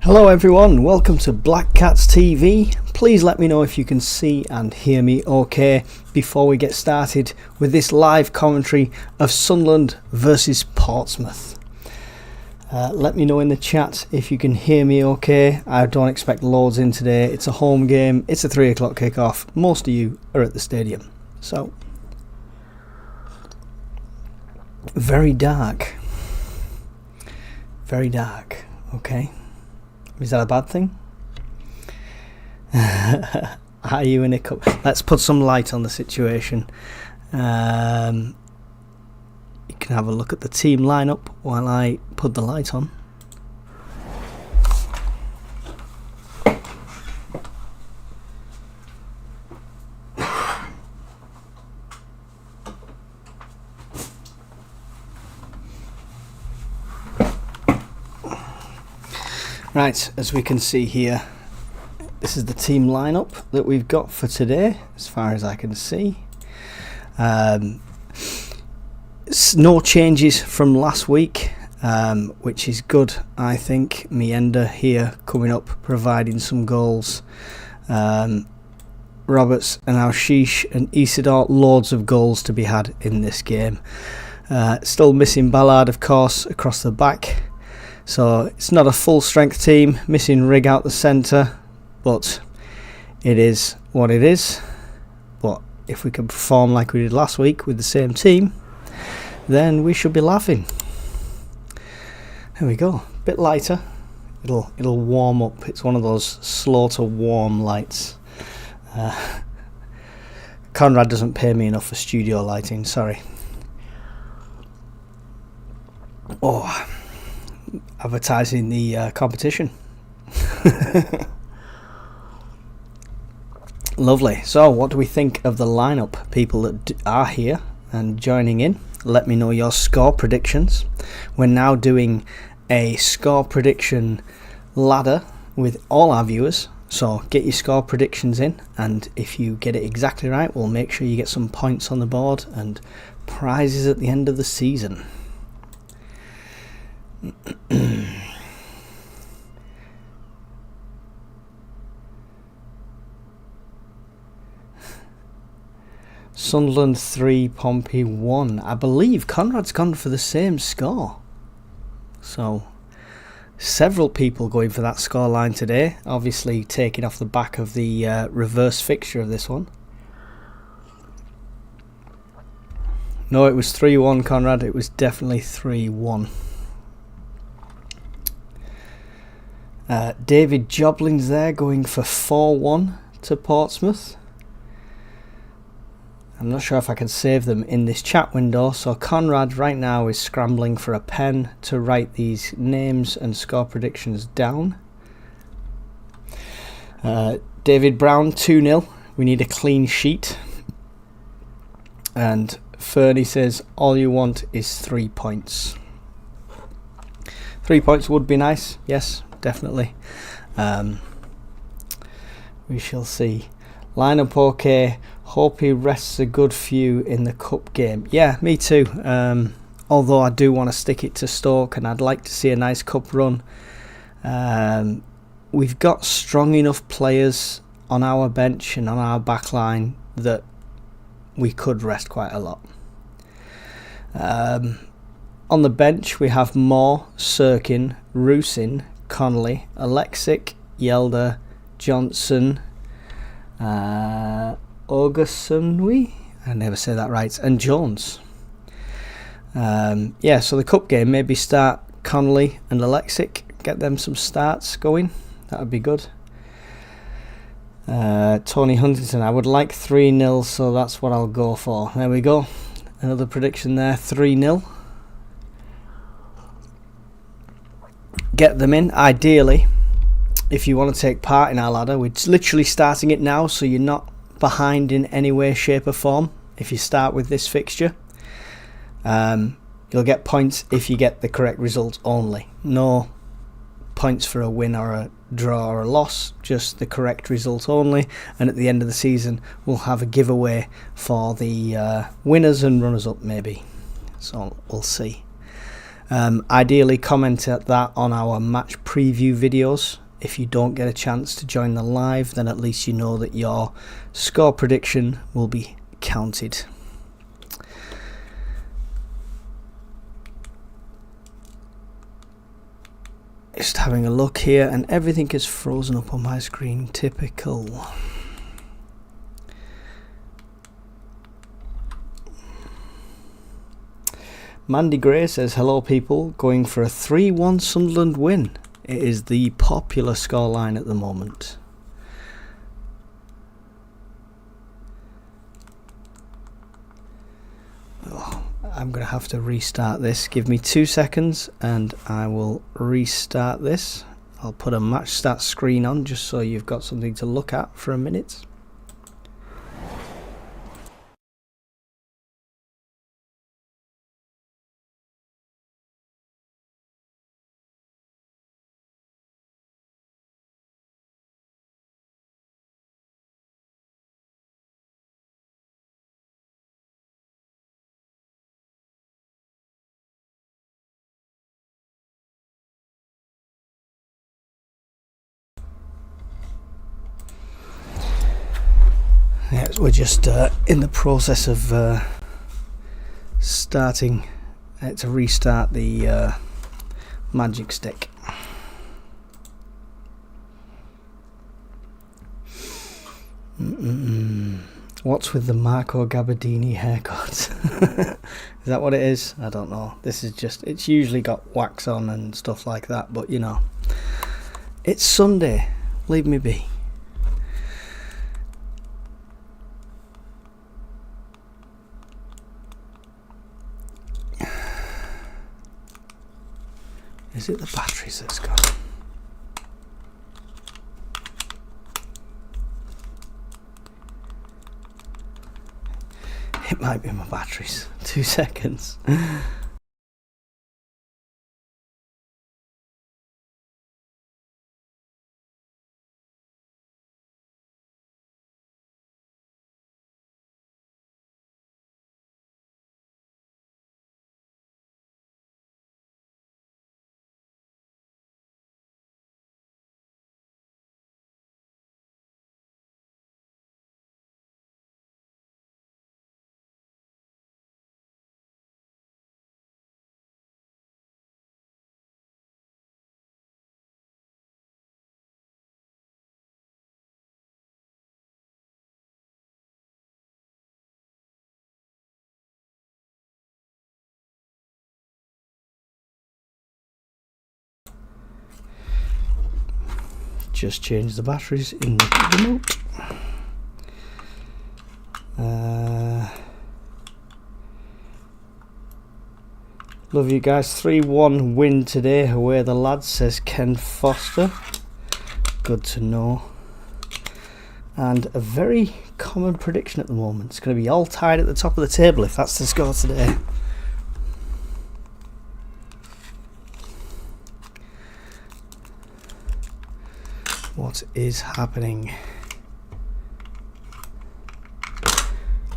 Hello everyone, welcome to Black Cats TV. Please let me know if you can see and hear me okay before we get started with this live commentary of Sunderland versus Portsmouth. Let me know in the chat if you can hear me okay. I don't expect loads in today. It's a home game, it's a 3 o'clock kickoff. Most of you are at the stadium. So, very dark. Very dark, okay. Is that a bad thing? Are you in a cup? Let's put some light on the situation. You can have a look at the team lineup while I put the light on. Right, as we can see here, this is the team lineup that we've got for today, as far as I can see. No changes from last week, which is good, I think. Mienda here coming up, providing some goals. Roberts and Alshish and Isidore, loads of goals to be had in this game. Still missing Ballard, of course, across the back. So it's not a full strength team, missing Rig out the centre, but it is what it is. But if we can perform like we did last week with the same team, then we should be laughing. There we go, bit lighter. It'll warm up. It's one of those slow to warm lights. Conrad doesn't pay me enough for studio lighting, sorry. Oh, advertising the competition. Lovely. So what do we think of the lineup? People that are here and joining in, let me know your score predictions. We're now doing a score prediction ladder with all our viewers, so get your score predictions in, and if you get it exactly right, we'll make sure you get some points on the board and prizes at the end of the season. Sunderland 3, Pompey 1. I believe Conrad's gone for the same score. So, several people going for that score line today. Obviously taking off the back of the reverse fixture of this one. No, it was 3-1, Conrad. It was definitely 3-1. David Joblin's there going for 4-1 to Portsmouth. I'm not sure if I can save them in this chat window, so Conrad right now is scrambling for a pen to write these names and score predictions down. David Brown 2-0. We need a clean sheet. And Fernie says all you want is 3 points. 3 points would be nice, yes. Definitely. We shall see. Lineup okay. Hope he rests a good few in the cup game. Yeah, me too. Although I do want to stick it to Stoke and I'd like to see a nice cup run. We've got strong enough players on our bench and on our back line that we could rest quite a lot. On the bench we have Moore, Sirkin, Rusin, Connolly, Alexic, Yelder, Johnson, Augustsonwi, I never say that right, and Jones. Yeah, so the cup game, maybe start Connolly and Alexic, get them some starts going, that would be good. Tony Huntington, I would like 3-0, so that's what I'll go for. There we go, another prediction there, 3-0. Get them in. Ideally, if you want to take part in our ladder, we're literally starting it now, so you're not behind in any way, shape or form. If you start with this fixture, you'll get points if you get the correct result only. No points for a win or a draw or a loss, just the correct result only. And at the end of the season, we'll have a giveaway for the winners and runners up maybe. So we'll see. Ideally comment at that on our match preview videos. If you don't get a chance to join the live, then at least you know that your score prediction will be counted. Just having a look here, and everything is frozen up on my screen. Typical. Mandy Gray says, hello people, going for a 3-1 Sunderland win. It is the popular scoreline at the moment. Oh, I'm going to have to restart this. Give me 2 seconds and I will restart this. I'll put a match stat screen on just so you've got something to look at for a minute. Yeah, we're just in the process of starting to restart the magic stick. What's with the Marco Gabardini haircut? Is that what it is? I don't know. This is just, it's usually got wax on and stuff like that, but you know, it's Sunday. Leave me be. Is it the batteries that's gone? It might be my batteries. 2 seconds. Just change the batteries in the remote. Love you guys. 3-1 win today. Away the lads, says Ken Foster. Good to know. And a very common prediction at the moment. It's going to be all tied at the top of the table if that's the score today. What is happening?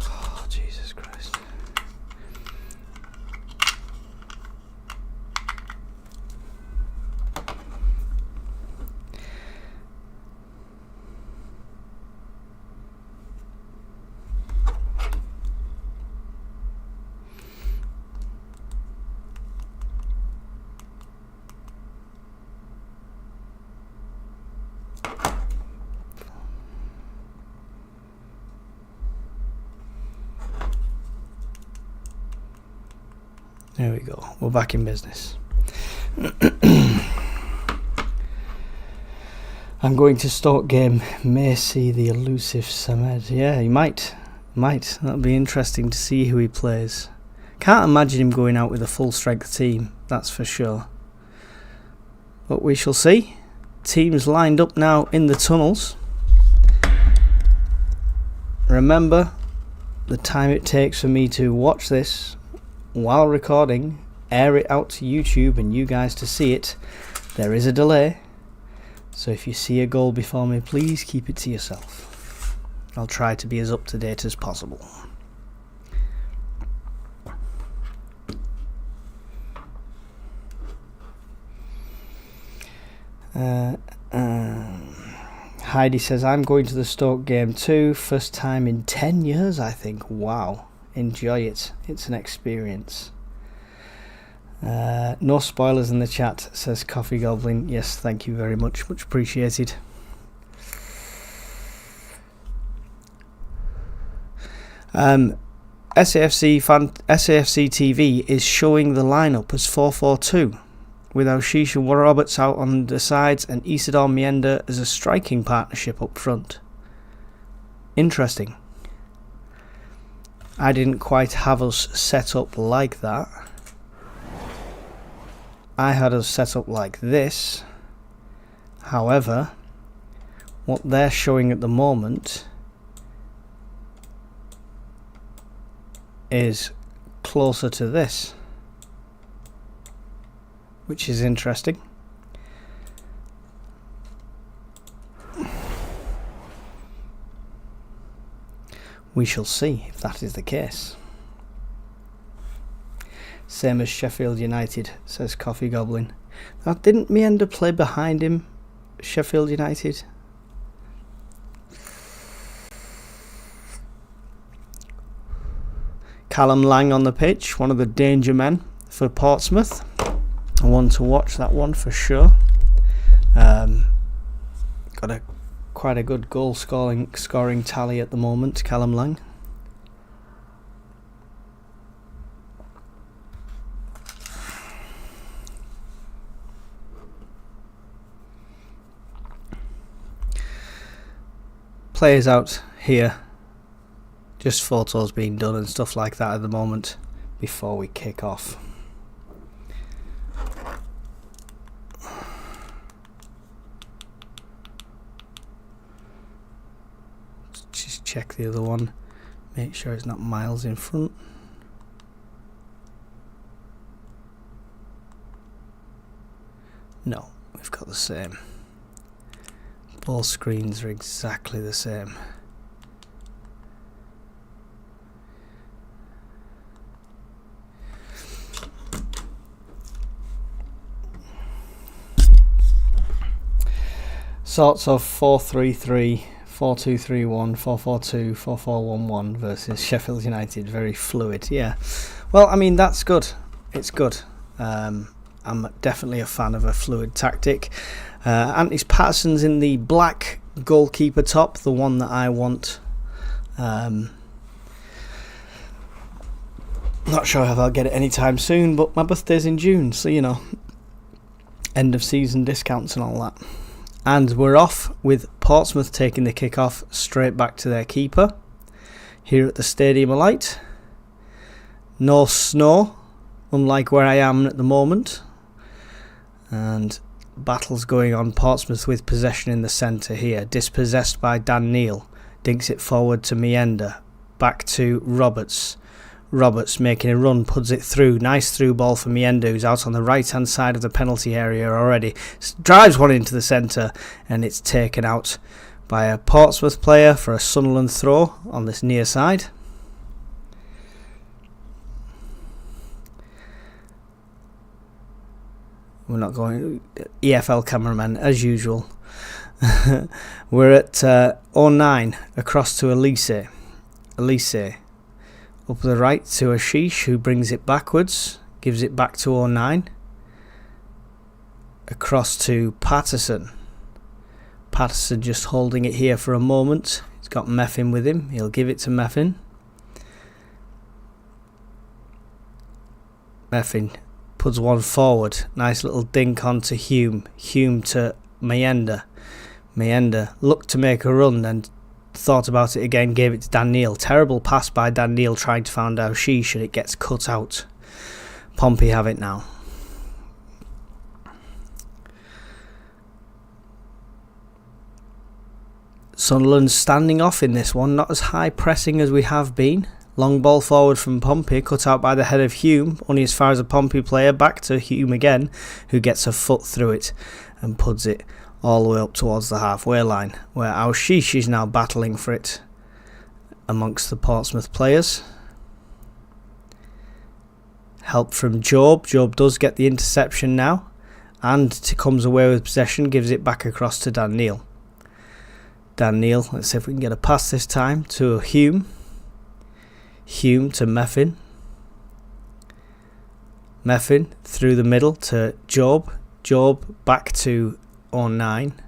Oh, Jesus Christ. There we go. We're back in business. I'm going to Stoke game. May see the elusive Samed. Yeah, he might. That'll be interesting to see who he plays. Can't imagine him going out with a full strength team, that's for sure. But we shall see. Teams lined up now in the tunnels. Remember the time it takes for me to watch this while recording, air it out to YouTube and you guys to see it. There is a delay, so if you see a goal before me, please keep it to yourself. I'll try to be as up to date as possible. Heidi says, I'm going to the Stoke game too. First time in 10 years, I think. Wow. Enjoy it. It's an experience. No spoilers in the chat, says Coffee Goblin. Yes, thank you very much. Much appreciated. SAFC TV is showing the lineup as 4-4-2, with Oshish and Roberts out on the sides and Isidore Mienda as a striking partnership up front. Interesting. I didn't quite have us set up like that. I had us set up like this. However, what they're showing at the moment is closer to this, which is interesting. We shall see if that is the case. Same as Sheffield United, says Coffee Goblin. Now, didn't Mienda play behind him, Sheffield United? Callum Lang on the pitch, one of the danger men for Portsmouth. I want to watch that one for sure. Got quite a good goal scoring tally at the moment, Callum Lang. Players out here. Just photos being done and stuff like that at the moment before we kick off. Just check the other one. Make sure it's not miles in front. No, we've got the same. Both screens are exactly the same. Sorts of 4-3-3, 4-2-3-1, 4-4-2, 4-4-1-1 versus Sheffield United. Very fluid, yeah. Well, I mean, that's good. It's good. I'm definitely a fan of a fluid tactic. Antis Patterson's in the black goalkeeper top, the one that I want. Not sure if I'll get it anytime soon, but my birthday's in June, so you know, end of season discounts and all that. And we're off with Portsmouth taking the kickoff straight back to their keeper here at the Stadium of Light. No snow, unlike where I am at the moment. And battles going on. Portsmouth with possession in the centre here. Dispossessed by Dan Neil. Dinks it forward to Mienda. Back to Roberts. Roberts making a run, puts it through. Nice through ball for Mienda, who's out on the right hand side of the penalty area already. Drives one into the centre and it's taken out by a Portsmouth player for a Sunderland throw on this near side. We're not going EFL cameraman as usual. We're at 09 across to Elise. Up the right to Ashish, who brings it backwards, gives it back to 09. Across to Patterson. Patterson just holding it here for a moment. He's got Meffin with him. He'll give it to Meffin. Meffin puts one forward. Nice little dink on to Hume. Hume to Mienda. Mienda looked to make a run and thought about it again, gave it to Dan Neil. Terrible pass by Dan Neil trying to find Ashish and it gets cut out. Pompey have it now. Sunderland standing off in this one, not as high pressing as we have been. Long ball forward from Pompey, cut out by the head of Hume, only as far as a Pompey player, back to Hume again, who gets a foot through it and puts it all the way up towards the halfway line, where Ashish is now battling for it amongst the Portsmouth players. Help from Job. Job does get the interception now, and comes away with possession, gives it back across to Dan Neil. Dan Neil, let's see if we can get a pass this time to Hume. Hume to Meffin. Meffin through the middle to Job. Job back to 09.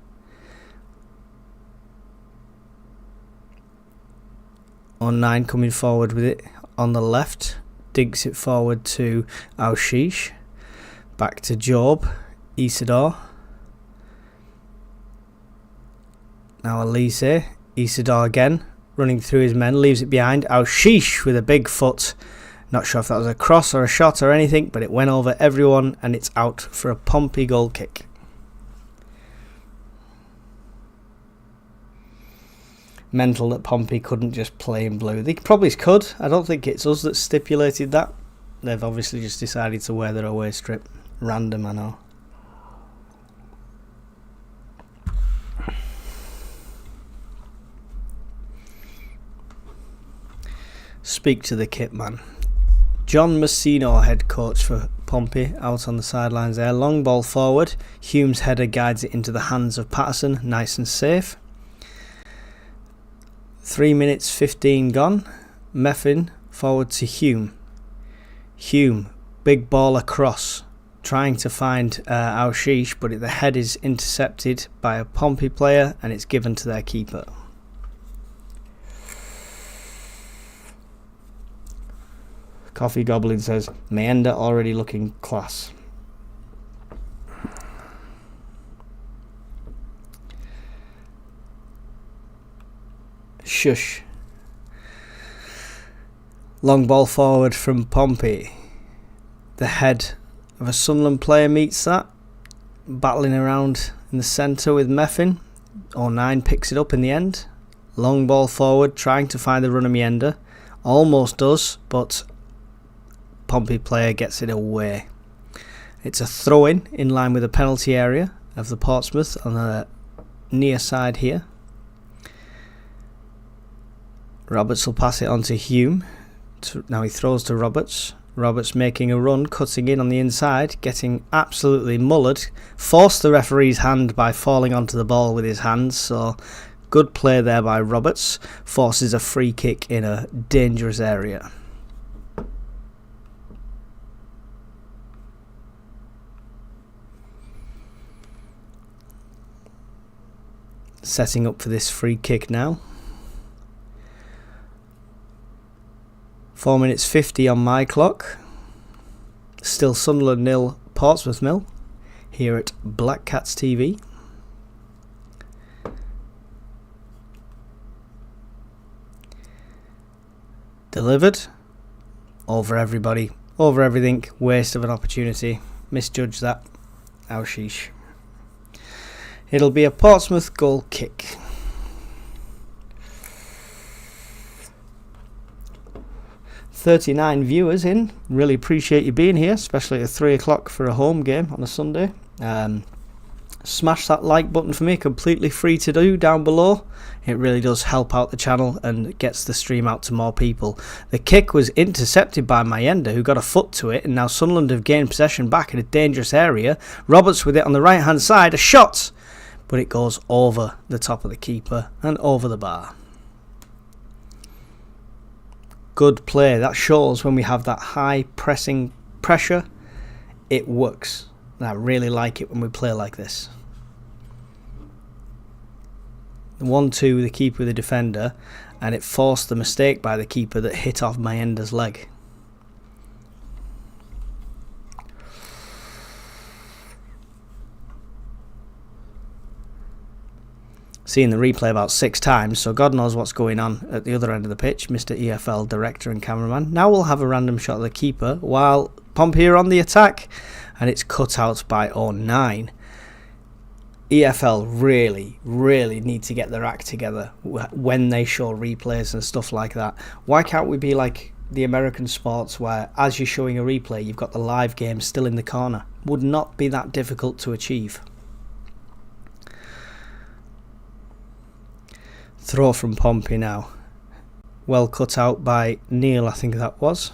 On9 coming forward with it on the left, digs it forward to Aushish, back to Job, Isidore, now Elise, Isidore again, running through his men, leaves it behind, Aushish with a big foot, not sure if that was a cross or a shot or anything, but it went over everyone and it's out for a Pompey goal kick. Mental that Pompey couldn't just play in blue. They probably could. I don't think it's us that stipulated that. They've obviously just decided to wear their away strip. Random, I know. Speak to the kit man. John Messino, head coach for Pompey, out on the sidelines there. Long ball forward. Hume's header guides it into the hands of Patterson. Nice and safe. 3 minutes 15 gone. Meffin forward to Hume. Hume, big ball across, trying to find Aushish, but the head is intercepted by a Pompey player and it's given to their keeper. Coffee Goblin says, Mayenda already looking class. Shush. Long ball forward from Pompey. The head of a Sunderland player meets that. Battling around in the centre with Meffin. 09 picks it up in the end. Long ball forward, trying to find the runner Mayenda. Almost does, but Pompey player gets it away. It's a throw-in line with the penalty area of the Portsmouth on the near side here. Roberts will pass it on to Hume. Now he throws to Roberts. Roberts making a run, cutting in on the inside, getting absolutely mullered. Forced the referee's hand by falling onto the ball with his hands. So good play there by Roberts. Forces a free kick in a dangerous area. Setting up for this free kick now. 4 minutes 50 on my clock. Still Sunderland 0, Portsmouth 0 here at Black Cats TV. Delivered. Over everybody. Over everything. Waste of an opportunity. Misjudged that. Aushish. It'll be a Portsmouth goal kick. 39 viewers in. Really appreciate you being here, especially at 3 o'clock for a home game on a Sunday. Smash that like button for me, completely free to do down below. It really does help out the channel and gets the stream out to more people. The kick was intercepted by Mayenda, who got a foot to it, and now Sunderland have gained possession back in a dangerous area. Roberts with it on the right hand side, a shot, but it goes over the top of the keeper and over the bar. Good play. That shows when we have that high pressing pressure, it works. And I really like it when we play like this. 1-2 with the keeper with the defender, and it forced the mistake by the keeper that hit off Mayenda's leg. Seen the replay about 6 times, so God knows what's going on at the other end of the pitch, Mr. EFL director and cameraman. Now we'll have a random shot of the keeper while Pompey are on the attack, and it's cut out by 09. EFL really need to get their act together when they show replays and stuff like that. Why can't we be like the American sports where as you're showing a replay you've got the live game still in the corner? Would not be that difficult to achieve. Throw from Pompey now. Well cut out by Neil, I think that was.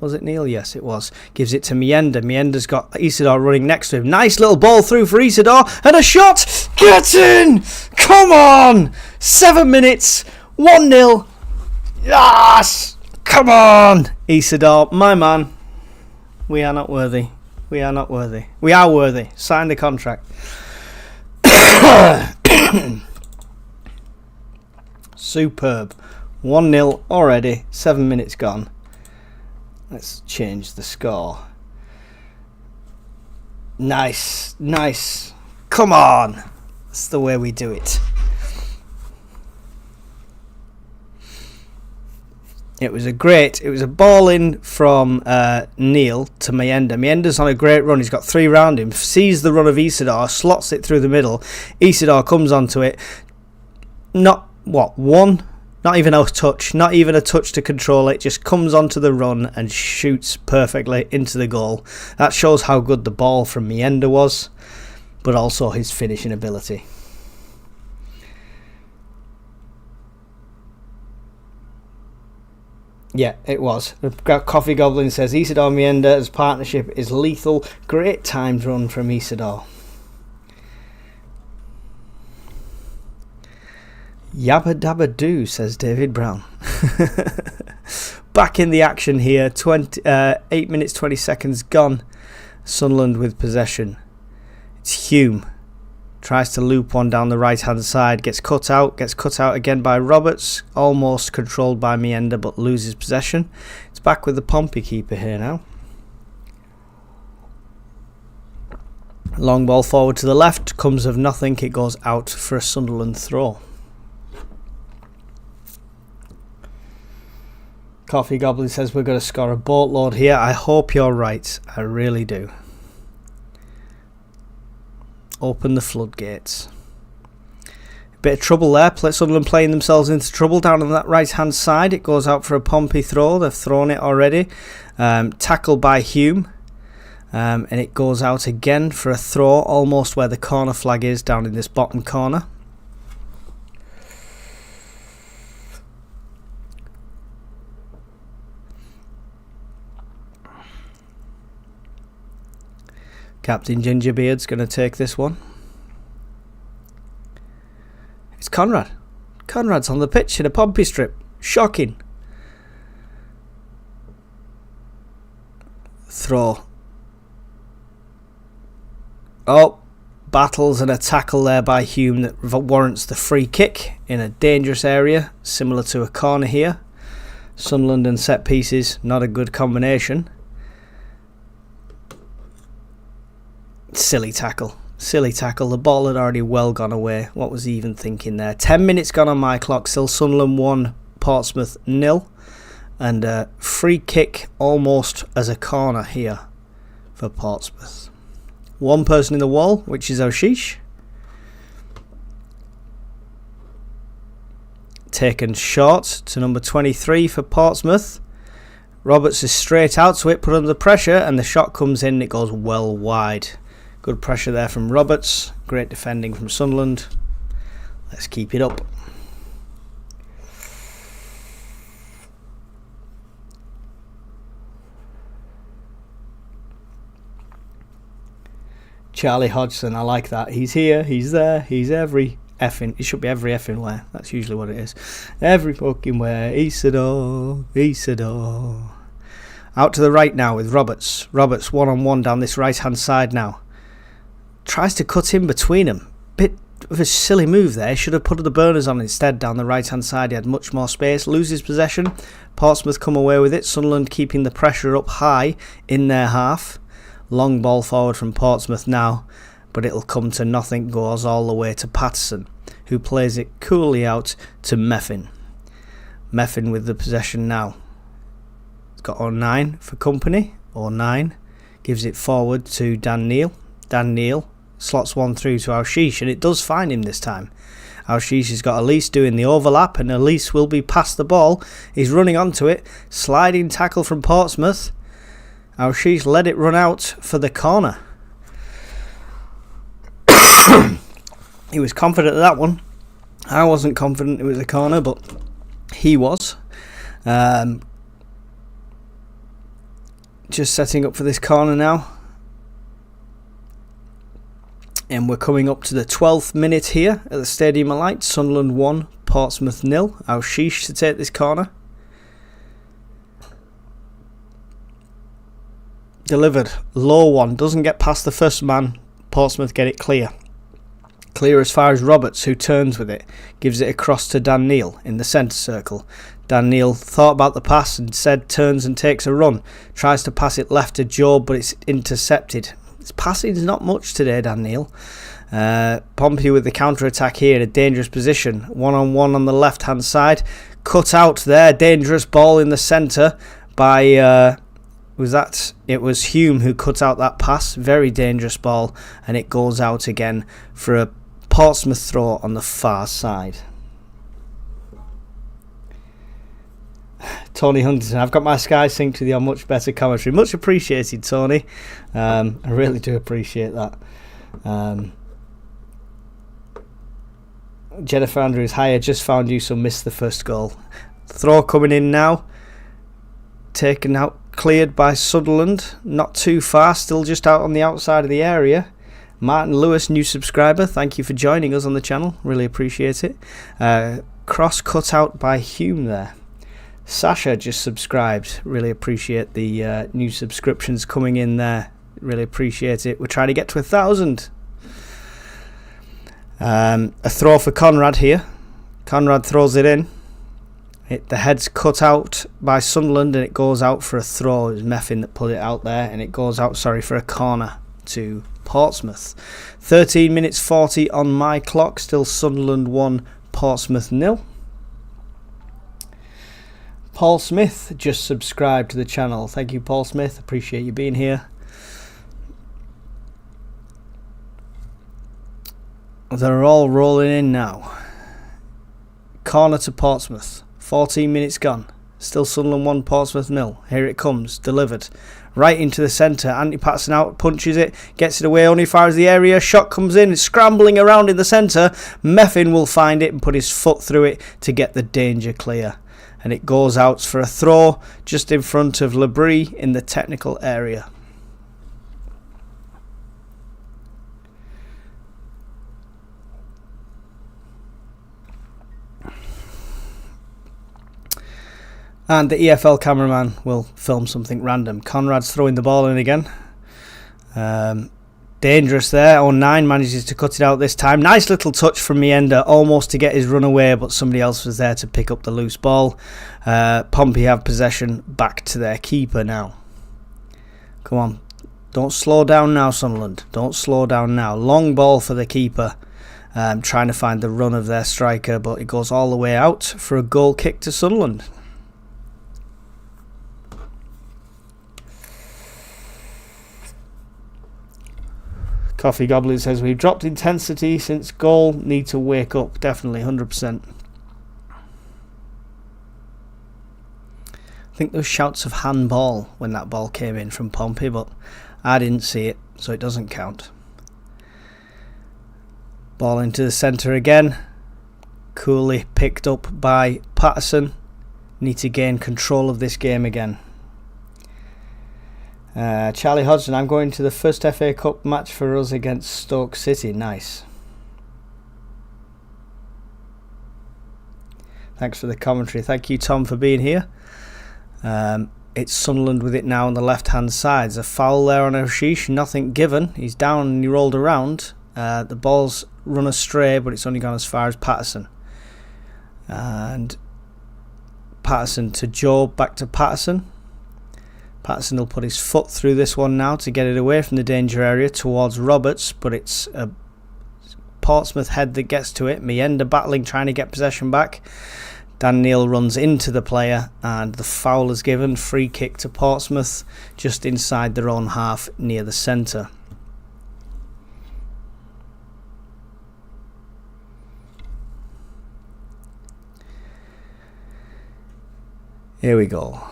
Was it Neil? Yes, it was. Gives it to Mienda. Mienda's got Isidore running next to him. Nice little ball through for Isidore. And a shot! Get in! Come on! 7 minutes. 1-0. Yes! Come on! Isidore, my man. We are not worthy. We are not worthy. We are worthy. Sign the contract. Superb. 1-0 already. 7 minutes gone. Let's change the score. Nice. Nice. Come on. That's the way we do it. It was a ball in from Neil to Mienda. Mienda's on a great run. He's got 3 round him. Sees the run of Isidore, slots it through the middle. Isidore comes onto it. Not even a touch to control it. Just comes onto the run and shoots perfectly into the goal. That shows how good the ball from Mienda was, but also his finishing ability. Yeah, it was. Coffee Goblin says Isidore Mienda's partnership is lethal. Great timed run from Isidore. Yabba dabba doo, says David Brown. Back in the action here. 8 minutes 20 seconds gone. Sunderland with possession. It's Hume. Tries to loop one down the right hand side. Gets cut out again by Roberts. Almost controlled by Mienda, but loses possession. It's back with the Pompey keeper here now. Long ball forward to the left. Comes of nothing. It goes out for a Sunderland throw. Coffee Goblin says we're going to score a boatload here. I hope you're right. I really do. Open the floodgates. Bit of trouble there. Sunderland playing themselves into trouble down on that right hand side. It goes out for a Pompey throw. They've thrown it already. Tackled by Hume. And it goes out again for a throw, almost where the corner flag is, down in this bottom corner. Captain Gingerbeard's going to take this one. It's Conrad. Conrad's on the pitch in a Pompey strip. Shocking. Throw. Oh, battles and a tackle there by Hume that warrants the free kick in a dangerous area, similar to a corner here. Sunderland and set pieces, not a good combination. Silly tackle. The ball had already well gone away. What was he even thinking there? 10 minutes gone on my clock. Still Sunderland 1, Portsmouth 0. And a free kick almost as a corner here for Portsmouth. One person in the wall, which is Oshish. Taken short to number 23 for Portsmouth. Roberts is straight out to it, put under pressure, and the shot comes in. It goes well wide. Good pressure there from Roberts. Great defending from Sunderland. Let's keep it up. Charlie Hodgson, I like that. He's here, he's there, he's every effing. It should be every effing where. That's usually what it is. Every fucking where. Isidore. Out to the right now with Roberts. Roberts one-on-one down this right-hand side now. Tries to cut in between them. Bit of a silly move there. Should have put the burners on instead down the right-hand side. He had much more space. Loses possession. Portsmouth come away with it. Sunderland keeping the pressure up high in their half. Long ball forward from Portsmouth now. But it'll come to nothing. Goes all the way to Patterson, who plays it coolly out to Meffin. Meffin with the possession now. It's got 09 for company. 09 gives it forward to Dan Neal. Dan Neal slots one through to Oshish, and it does find him this time. Oshish has got Elise doing the overlap, and Elise will be past the ball. He's running onto it. Sliding tackle from Portsmouth. Oshish let it run out for the corner. He was confident of that one. I wasn't confident it was a corner, but he was. just setting up for this corner now. And we're coming up to the 12th minute here at the Stadium of Light. Sunderland 1, Portsmouth 0. Al-Shish to take this corner. Delivered. Low one. Doesn't get past the first man. Portsmouth get it clear. Clear as far as Roberts, who turns with it. Gives it across to Dan Neil in the centre circle. Dan Neil thought about the pass and said turns and takes a run. Tries to pass it left to Joe, but it's intercepted. His passing is not much today, Dan Neil. Pompey with the counter-attack here in a dangerous position. One-on-one on the left-hand side. Cut out there. Dangerous ball in the centre by... It was Hume who cut out that pass. Very dangerous ball, and it goes out again for a Portsmouth throw on the far side. Tony Huntington, I've got my Sky synced with your much better commentary. Much appreciated, Tony. I really do appreciate that. Jennifer Andrews, hi, I just found you, so missed the first goal. Throw coming in now. Taken out, cleared by Sunderland. Not too far, still just out on the outside of the area. Martin Lewis, new subscriber, thank you for joining us on the channel. Really appreciate it. Cross cut out by Hume there. Sasha just subscribed. Really appreciate the new subscriptions coming in there. Really appreciate it. We're trying to get to 1,000. A throw for Conrad here. Conrad throws it in. The head's cut out by Sunderland and it goes out for a throw. It was Meffin that put it out there, and it goes out, for a corner to Portsmouth. 13 minutes 40 on my clock. Still Sunderland 1, Portsmouth 0. Paul Smith just subscribed to the channel. Thank you, Paul Smith. Appreciate you being here. They're all rolling in now. Corner to Portsmouth. 14 minutes gone. Still Sunderland 1, Portsmouth 0. Here it comes. Delivered. Right into the centre. Andy Patson out. Punches it. Gets it away only as far as the area. Shot comes in. It's scrambling around in the centre. Meffin will find it and put his foot through it to get the danger clear. And it goes out for a throw just in front of Labrie in the technical area. And the EFL cameraman will film something random. Conrad's throwing the ball in again. Dangerous there. 09 manages to cut it out this time. Nice little touch from Mienda, almost to get his run away, but somebody else was there to pick up the loose ball. Pompey have possession back to their keeper now. Come on. Don't slow down now, Sunderland. Don't slow down now. Long ball for the keeper. Trying to find the run of their striker, but it goes all the way out for a goal kick to Sunderland. Coffee Goblin says, we've dropped intensity since goal, need to wake up. Definitely, 100%. I think there was shouts of handball when that ball came in from Pompey, but I didn't see it, so it doesn't count. Ball into the centre again. Coolly picked up by Patterson. Need to gain control of this game again. Charlie Hodgson, I'm going to the first FA Cup match for us against Stoke City. Nice. Thanks for the commentary. Thank you, Tom, for being here. It's Sunderland with it now on the left-hand side. There's a foul there on Ashish. Nothing given. He's down and he rolled around. The ball's run astray, but it's only gone as far as Patterson. And Patterson to Joe, back to Patterson. Patterson will put his foot through this one now to get it away from the danger area towards Roberts, but it's a Portsmouth head that gets to it. Mienda battling, trying to get possession back. Dan Neil runs into the player and the foul is given. Free kick to Portsmouth just inside their own half near the centre. Here we go.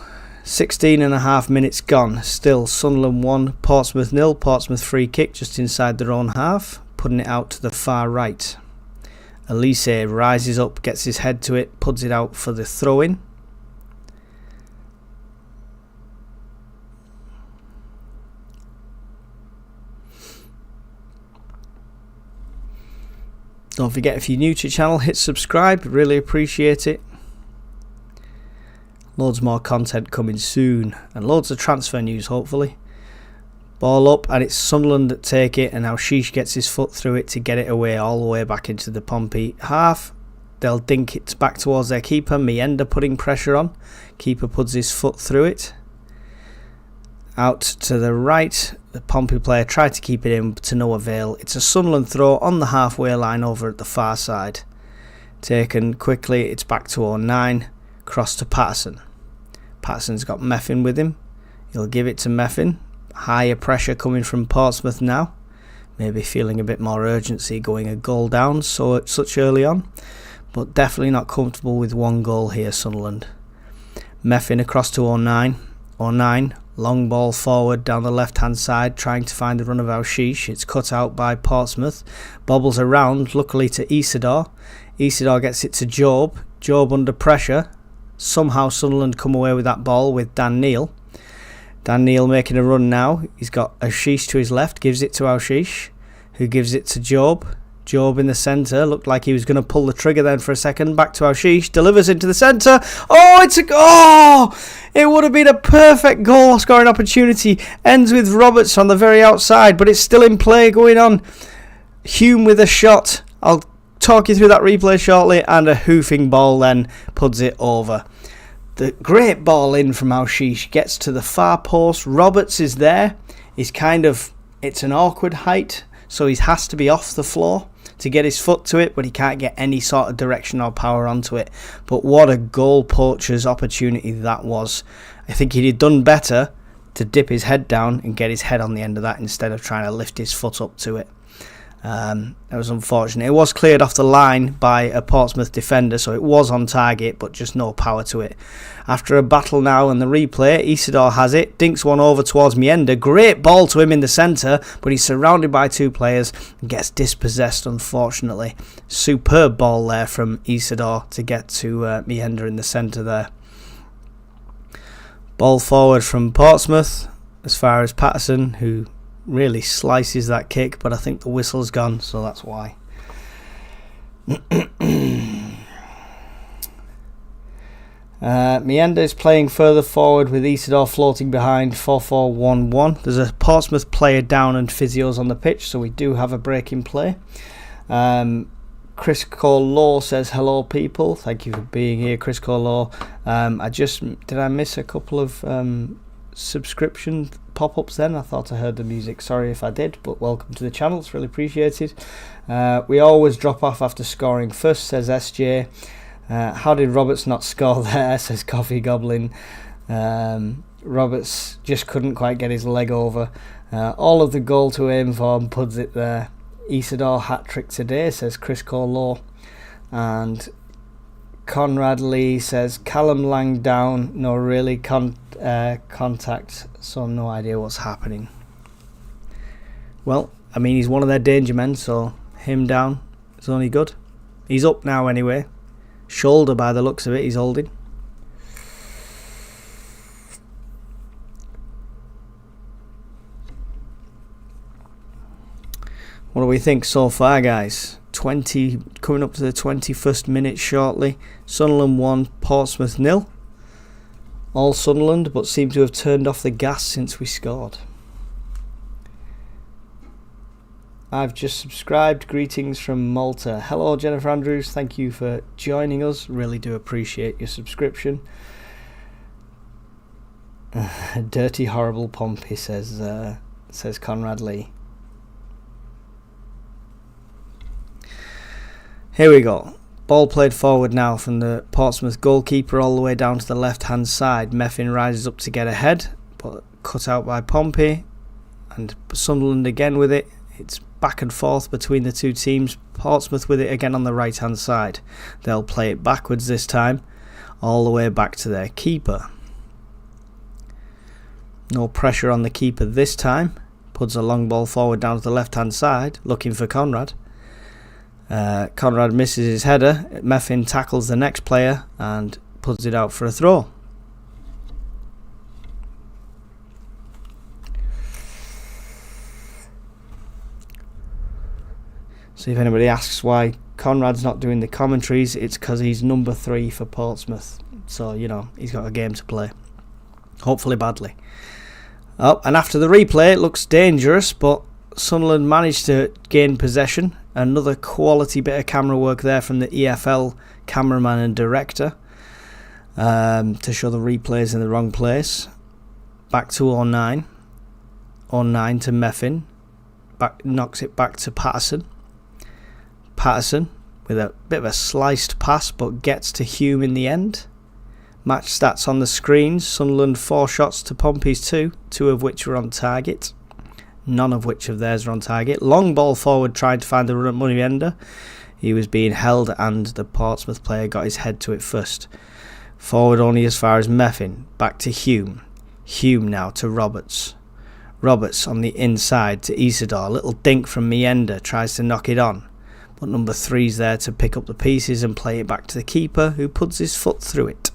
16.5 minutes gone. Still Sunderland 1, Portsmouth 0. Portsmouth free kick just inside their own half. Putting it out to the far right. Elise rises up, gets his head to it, puts it out for the throw-in. Don't forget, if you're new to the channel, hit subscribe. Really appreciate it. Loads more content coming soon, and loads of transfer news hopefully. Ball up, and it's Sunderland that take it, and now Sheesh gets his foot through it to get it away, all the way back into the Pompey half. They'll dink it back towards their keeper. Mienda putting pressure on. Keeper puts his foot through it. Out to the right, the Pompey player tried to keep it in, but to no avail. It's a Sunderland throw on the halfway line over at the far side. Taken quickly, it's back to 09. Cross to Patterson. Patterson's got Meffin with him. He'll give it to Meffin. Higher pressure coming from Portsmouth now. Maybe feeling a bit more urgency going a goal down such early on. But definitely not comfortable with one goal here, Sunderland. Meffin across to 09. 09, long ball forward down the left hand side, trying to find the run of Sheesh. It's cut out by Portsmouth. Bobbles around, luckily to Isidore. Isidore gets it to Job. Job under pressure. Somehow Sunderland come away with that ball with Dan Neil. Dan Neil making a run now. He's got Sheesh to his left, gives it to Sheesh, who gives it to Job. Job in the centre, looked like he was going to pull the trigger then for a second. Back to Sheesh, delivers into the centre. Oh, it's a it would have been a perfect goal scoring opportunity. Ends with Roberts on the very outside, but it's still in play going on. Hume with a shot. I'll talk you through that replay shortly, and a hoofing ball then puts it over. The great ball in from Sheesh gets to the far post. Roberts is there. It's an awkward height, so he has to be off the floor to get his foot to it, but he can't get any sort of direction or power onto it. But what a goal poacher's opportunity that was. I think he'd have done better to dip his head down and get his head on the end of that instead of trying to lift his foot up to it. It was unfortunate. It was cleared off the line by a Portsmouth defender, so it was on target, but just no power to it. After a battle now and the replay, Isidore has it, dinks one over towards Mienda. Great ball to him in the centre, but he's surrounded by two players and gets dispossessed, unfortunately. Superb ball there from Isidore to get to Mienda in the centre there. Ball forward from Portsmouth as far as Patterson, who really slices that kick, but I think the whistle's gone, so that's why. Mienda is playing further forward with Isidore floating behind. 4-4-1-1. There's a Portsmouth player down and physios on the pitch, so we do have a break in play. Chris Cole says hello people. Thank you for being here, Chris Cole. Did I miss a couple of subscription pop-ups then? I thought I heard the music. Sorry if I did, but welcome to the channel. It's really appreciated. We always drop off after scoring first, says SJ. How did Roberts not score there, says Coffee Goblin. Roberts just couldn't quite get his leg over. All of the goal to aim for and puts it there. Isidore hat-trick today, says Chris Cole. And Conrad Lee says Callum Lang down, no really contact, so no idea what's happening. Well, I mean, he's one of their danger men, so him down is only good. He's up now anyway. Shoulder by the looks of it he's holding. What do we think so far, guys? Coming up to the 21st minute shortly. Sunderland 1, Portsmouth 0. All Sunderland, but seem to have turned off the gas since we scored. I've just subscribed. Greetings from Malta. Hello, Jennifer Andrews. Thank you for joining us. Really do appreciate your subscription. Dirty, horrible Pompey, says Conrad Lee. Here we go. Ball played forward now from the Portsmouth goalkeeper all the way down to the left-hand side. Meffin rises up to get ahead, but cut out by Pompey. And Sunderland again with it. It's back and forth between the two teams. Portsmouth with it again on the right-hand side. They'll play it backwards this time, all the way back to their keeper. No pressure on the keeper this time. Puts a long ball forward down to the left-hand side, looking for Conrad. Conrad misses his header. Meffin tackles the next player and puts it out for a throw. So if anybody asks why Conrad's not doing the commentaries, it's because he's number 3 for Portsmouth. So, you know, he's got a game to play. Hopefully badly. Oh, and after the replay, it looks dangerous, but Sunderland managed to gain possession. Another quality bit of camera work there from the EFL cameraman and director to show the replays in the wrong place. Back to 09. 09 to Meffin. Knocks it back to Patterson. Patterson with a bit of a sliced pass, but gets to Hume in the end. Match stats on the screens. Sunderland 4 shots to Pompey's 2, 2 of which were on target. None of which of theirs were on target. Long ball forward, trying to find the run at money ender. He was being held and the Portsmouth player got his head to it first. Forward only as far as Meffin. Back to Hume. Hume now to Roberts. Roberts on the inside to Isidore. Little dink from Meander. Tries to knock it on. But number 3's there to pick up the pieces and play it back to the keeper, who puts his foot through it.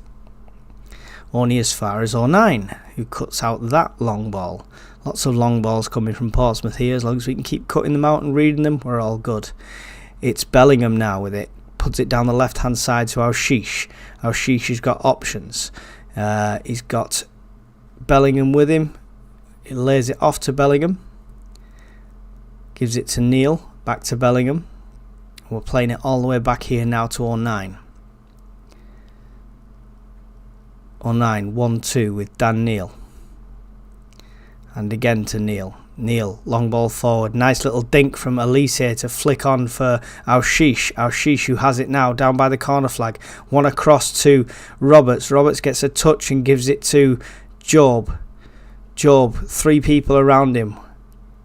Only as far as 09, who cuts out that long ball. Lots of long balls coming from Portsmouth here. As long as we can keep cutting them out and reading them, we're all good. It's Bellingham now with it. Puts it down the left-hand side to Alshish. Alshish has got options. He's got Bellingham with him. He lays it off to Bellingham. Gives it to Neil. Back to Bellingham. We're playing it all the way back here now to 09. 09, 1-2 with Dan Neil. And again to Neil. Neil, long ball forward. Nice little dink from Elise to flick on for Alshish. Alshish, who has it now, down by the corner flag. One across to Roberts. Roberts gets a touch and gives it to Job. Job, 3 people around him.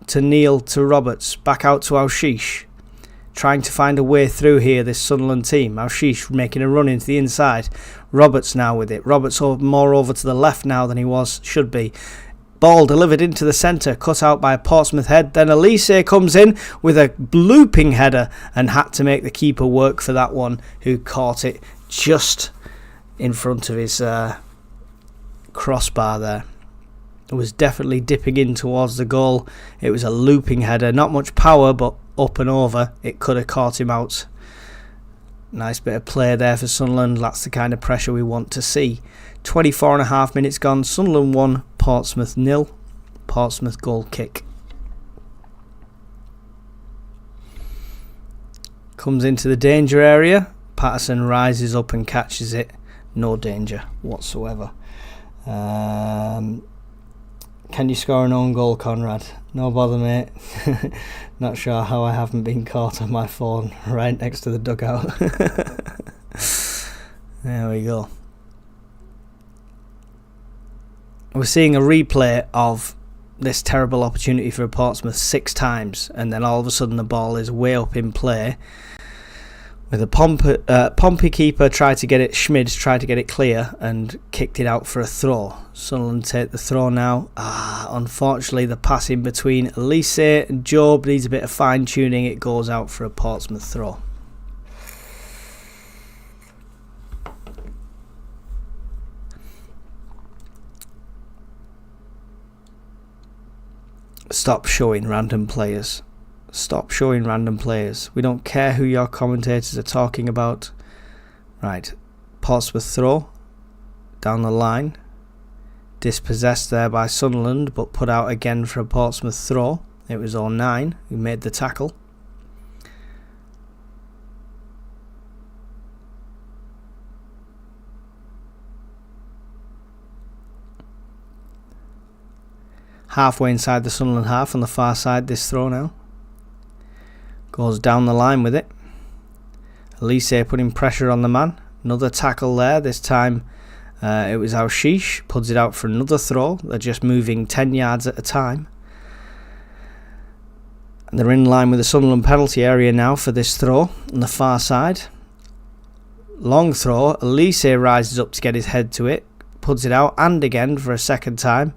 To Neil, to Roberts. Back out to Alshish. Trying to find a way through here, this Sunderland team. Alshish making a run into the inside. Roberts now with it. Roberts more over to the left now than he should be. Ball delivered into the centre, cut out by a Portsmouth head. Then Elise comes in with a looping header and had to make the keeper work for that one, who caught it just in front of his crossbar there. It was definitely dipping in towards the goal. It was a looping header, not much power, but up and over. It could have caught him out. Nice bit of play there for Sunderland. That's the kind of pressure we want to see. 24.5 minutes gone. Sunderland 1, Portsmouth 0. Portsmouth goal kick. Comes into the danger area. Patterson rises up and catches it. No danger whatsoever. Can you score an own goal, Conrad? No bother, mate. Not sure how I haven't been caught on my phone right next to the dugout. There we go. We're seeing a replay of this terrible opportunity for Portsmouth 6 times, and then all of a sudden the ball is way up in play. With a Pompey keeper tried to get it, Schmid tried to get it clear and kicked it out for a throw. Sunderland take the throw now. Unfortunately, the pass in between Elise and Job needs a bit of fine tuning. It goes out for a Portsmouth throw. Stop showing random players. Stop showing random players. We don't care who your commentators are talking about. Right. Portsmouth throw. Down the line. Dispossessed there by Sunderland, but put out again for a Portsmouth throw. It was 09 who made the tackle. Halfway inside the Sunderland half on the far side, this throw now. Goes down the line with it. Elise putting pressure on the man. Another tackle there. This time it was Alshish. Puts it out for another throw. They're just moving 10 yards at a time. And they're in line with the Sunderland penalty area now for this throw on the far side. Long throw. Elise rises up to get his head to it. Puts it out and again for a second time.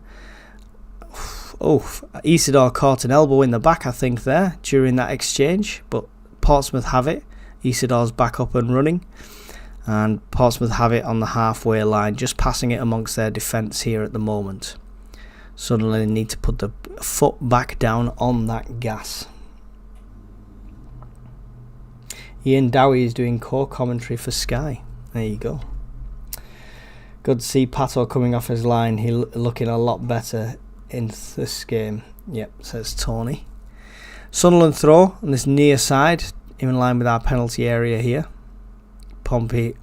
Isidore caught an elbow in the back, I think, there during that exchange, but Portsmouth have it. Isidore's back up and running, and Portsmouth have it on the halfway line, just passing it amongst their defence here at the moment. Sunderland need to put the foot back down on that gas. Ian Dowie is doing core commentary for Sky. There you go. Good to see Pato coming off his line. He's looking a lot better in this game. Yep, says Tony. Sunderland throw on this near side, in line with our penalty area here. Pompey,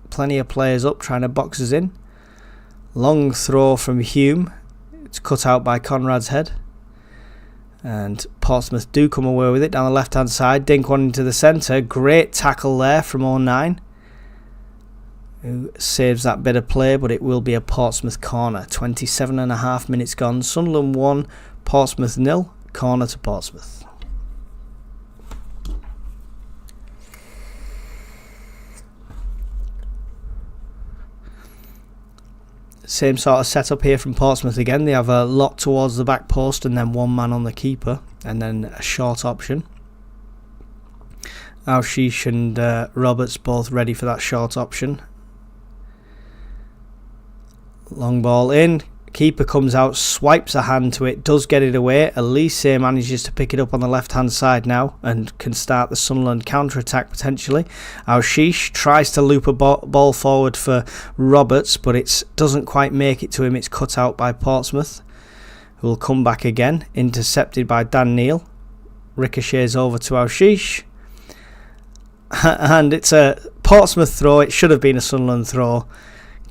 plenty of players up trying to box us in. Long throw from Hume. It's cut out by Conrad's head. And Portsmouth do come away with it down the left hand side. Dink one into the centre. Great tackle there from 09. Who saves that bit of play, but it will be a Portsmouth corner. 27.5 minutes gone. Sunderland 1, Portsmouth 0. Corner to Portsmouth. Same sort of setup here from Portsmouth again. They have a lot towards the back post and then one man on the keeper and then a short option. Alshish and Roberts both ready for that short option. Long ball in. Keeper comes out, swipes a hand to it, does get it away. Elise manages to pick it up on the left hand side now and can start the Sunderland counter attack potentially. Alshish tries to loop a ball forward for Roberts, but it doesn't quite make it to him. It's cut out by Portsmouth, who will come back again. Intercepted by Dan Neal. Ricochets over to Alshish. And it's a Portsmouth throw. It should have been a Sunderland throw.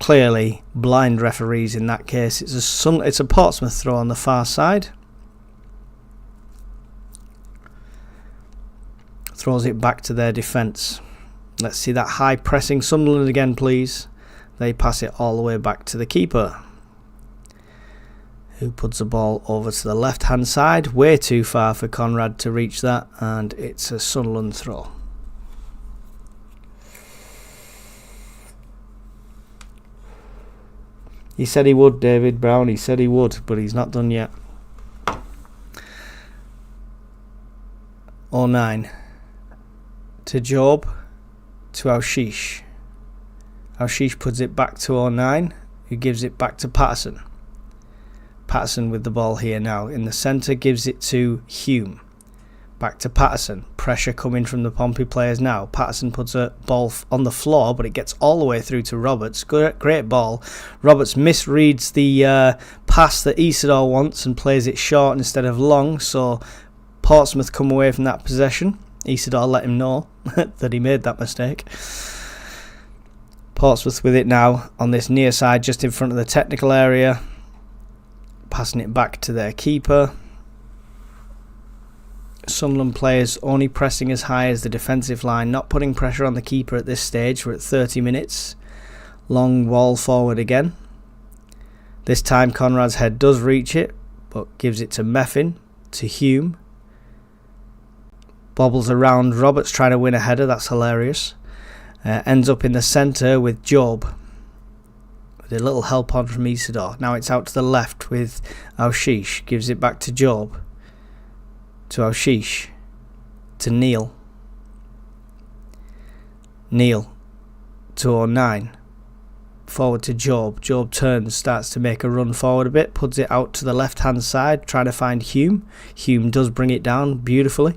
Clearly blind referees in that case. It's a Portsmouth throw on the far side. Throws it back to their defence. Let's see that high pressing Sunderland again, please. They pass it all the way back to the keeper, who puts the ball over to the left hand side. Way too far for Conrad to reach that, and it's a Sunderland throw. He said he would, David Brown. He said he would, but he's not done yet. 09 to Job to Alshish. Alshish puts it back to 09, who gives it back to Patterson. Patterson with the ball here now in the centre, gives it to Hume. Back to Patterson. Pressure coming from the Pompey players now. Patterson puts a ball on the floor, but it gets all the way through to Roberts. Great ball. Roberts misreads the pass that Isidore wants and plays it short instead of long, so Portsmouth come away from that possession. Isidore let him know that he made that mistake. Portsmouth with it now on this near side, just in front of the technical area. Passing it back to their keeper. Sunderland players only pressing as high as the defensive line, not putting pressure on the keeper at this stage. We're at 30 minutes. Long wall forward again. This time Conrad's head does reach it, but gives it to Meffin, to Hume. Bobbles around Roberts trying to win a header, that's hilarious. Ends up in the centre with Job, with a little help on from Isidore. Now it's out to the left with Alshish, gives it back to Job. To Alshish, to Neal. Neal to 09. Forward to Job. Job turns, starts to make a run forward a bit, puts it out to the left hand side, trying to find Hume. Hume does bring it down beautifully,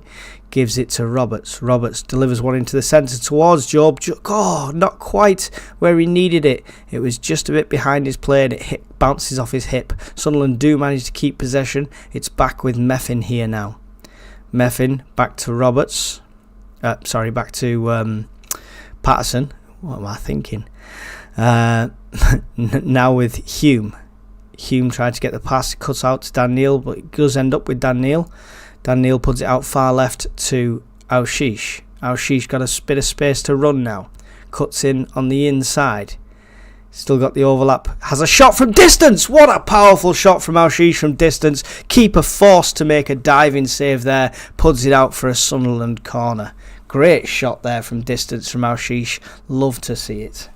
gives it to Roberts. Roberts delivers one into the centre towards Job. Oh, not quite where he needed it. It was just a bit behind his play and it bounces off his hip. Sunderland do manage to keep possession. It's back with Meffin here now. Meffin back to Roberts. Back to Patterson. What am I thinking? Now with Hume. Hume tried to get the pass, cuts out to Dan Neal, but it does end up with Dan Neal. Dan Neal puts it out far left to Alshish. Alshish got a bit of space to run now. Cuts in on the inside. Still got the overlap. Has a shot from distance. What a powerful shot from Alshish from distance. Keeper forced to make a diving save there. Puts it out for a Sunderland corner. Great shot there from distance from Alshish. Love to see it.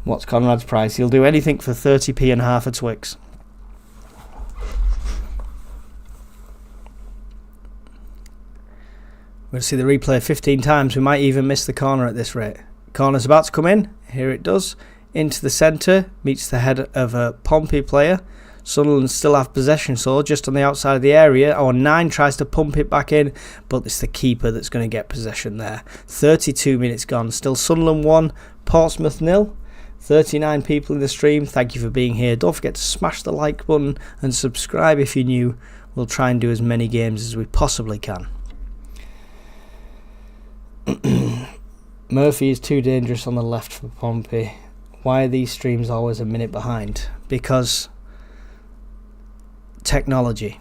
What's Conrad's price? He'll do anything for 30p and half a Twix. We'll see the replay 15 times. We might even miss the corner at this rate. Corner's about to come in. Here it does. Into the centre. Meets the head of a Pompey player. Sunderland still have possession, so just on the outside of the area. 09 tries to pump it back in, but it's the keeper that's going to get possession there. 32 minutes gone. Still Sunderland 1, Portsmouth 0. 39 people in the stream. Thank you for being here. Don't forget to smash the like button and subscribe if you're new. We'll try and do as many games as we possibly can. Murphy is too dangerous on the left for Pompey. Why are these streams always a minute behind? Because technology.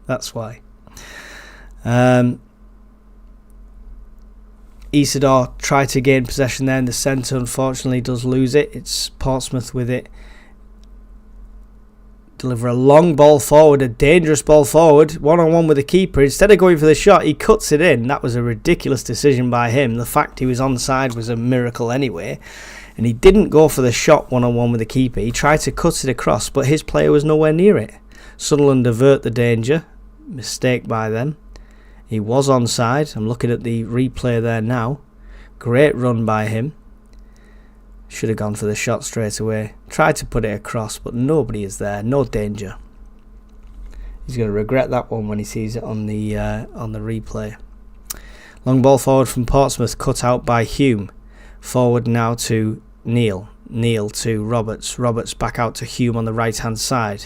That's why. Isidore tried to gain possession there in the centre, unfortunately does lose it. It's Portsmouth with it. Deliver a long ball forward, a dangerous ball forward, one-on-one with the keeper. Instead of going for the shot, he cuts it in. That was a ridiculous decision by him. The fact he was onside was a miracle anyway. And he didn't go for the shot one-on-one with the keeper. He tried to cut it across, but his player was nowhere near it. Sunderland avert the danger. Mistake by them. He was onside. I'm looking at the replay there now. Great run by him. Should have gone for the shot straight away. Tried to put it across, but nobody is there. No danger. He's going to regret that one when he sees it on the replay. Long ball forward from Portsmouth, cut out by Hume. Forward now to Neil. Neil to Roberts. Roberts back out to Hume on the right hand side.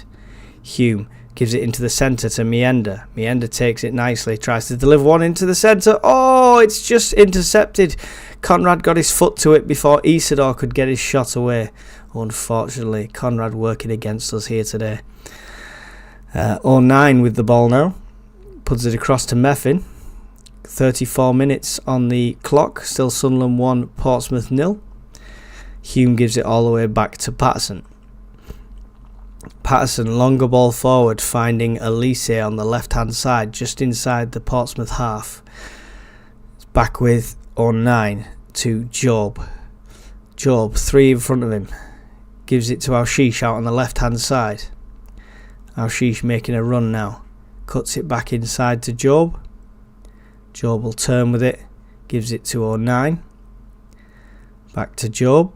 Hume gives it into the centre to Meander. Meander takes it nicely. Tries to deliver one into the centre. Oh, it's just intercepted. Conrad got his foot to it before Isidore could get his shot away. Unfortunately, Conrad working against us here today. 09 with the ball now. Puts it across to Meffin. 34 minutes on the clock. Still Sunderland 1, Portsmouth 0. Hume gives it all the way back to Patterson. Patterson, longer ball forward, finding Elise on the left hand side, just inside the Portsmouth half. It's back with 09 to Job. Job, 3 in front of him. Gives it to Alshish out on the left hand side. Alshish making a run now. Cuts it back inside to Job. Job will turn with it. Gives it to 09. Back to Job.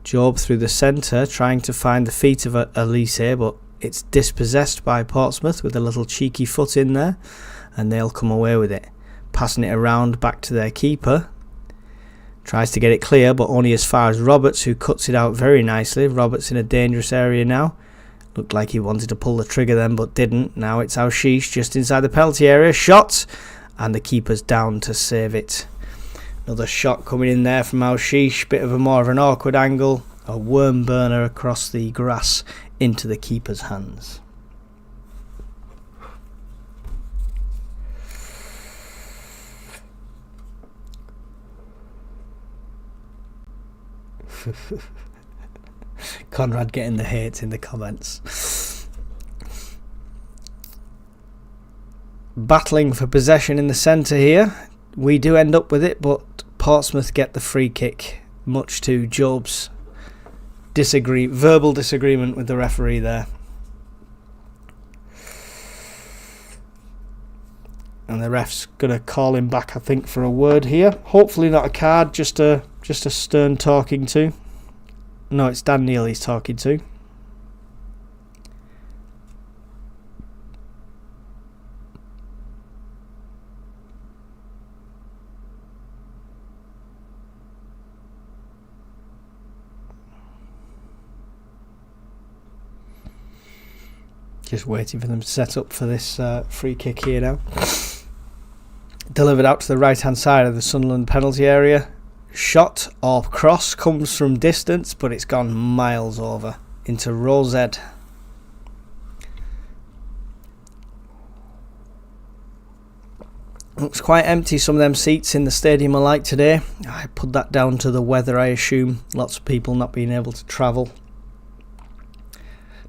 Job through the centre, trying to find the feet of Elise, but it's dispossessed by Portsmouth with a little cheeky foot in there, and they'll come away with it. Passing it around back to their keeper. Tries to get it clear, but only as far as Roberts, who cuts it out very nicely. Roberts in a dangerous area now. Looked like he wanted to pull the trigger then, but didn't. Now it's Alshish just inside the penalty area. Shot! And the keeper's down to save it. Another shot coming in there from Alshish. Bit of more of an awkward angle. A worm burner across the grass into the keeper's hands. Conrad getting the hate in the comments. Battling for possession in the centre here. We do end up with it, but Portsmouth get the free kick, much to Job's verbal disagreement with the referee there. And the ref's going to call him back, I think, for a word here. Hopefully not a card, just a stern talking to. No, it's Dan Neil he's talking to. Just waiting for them to set up for this free kick here now. Delivered out to the right hand side of the Sunderland penalty area. Shot or cross comes from distance, but it's gone miles over into Rosed. Looks quite empty, some of them seats in the stadium are like today. I put that down to the weather, I assume. Lots of people not being able to travel.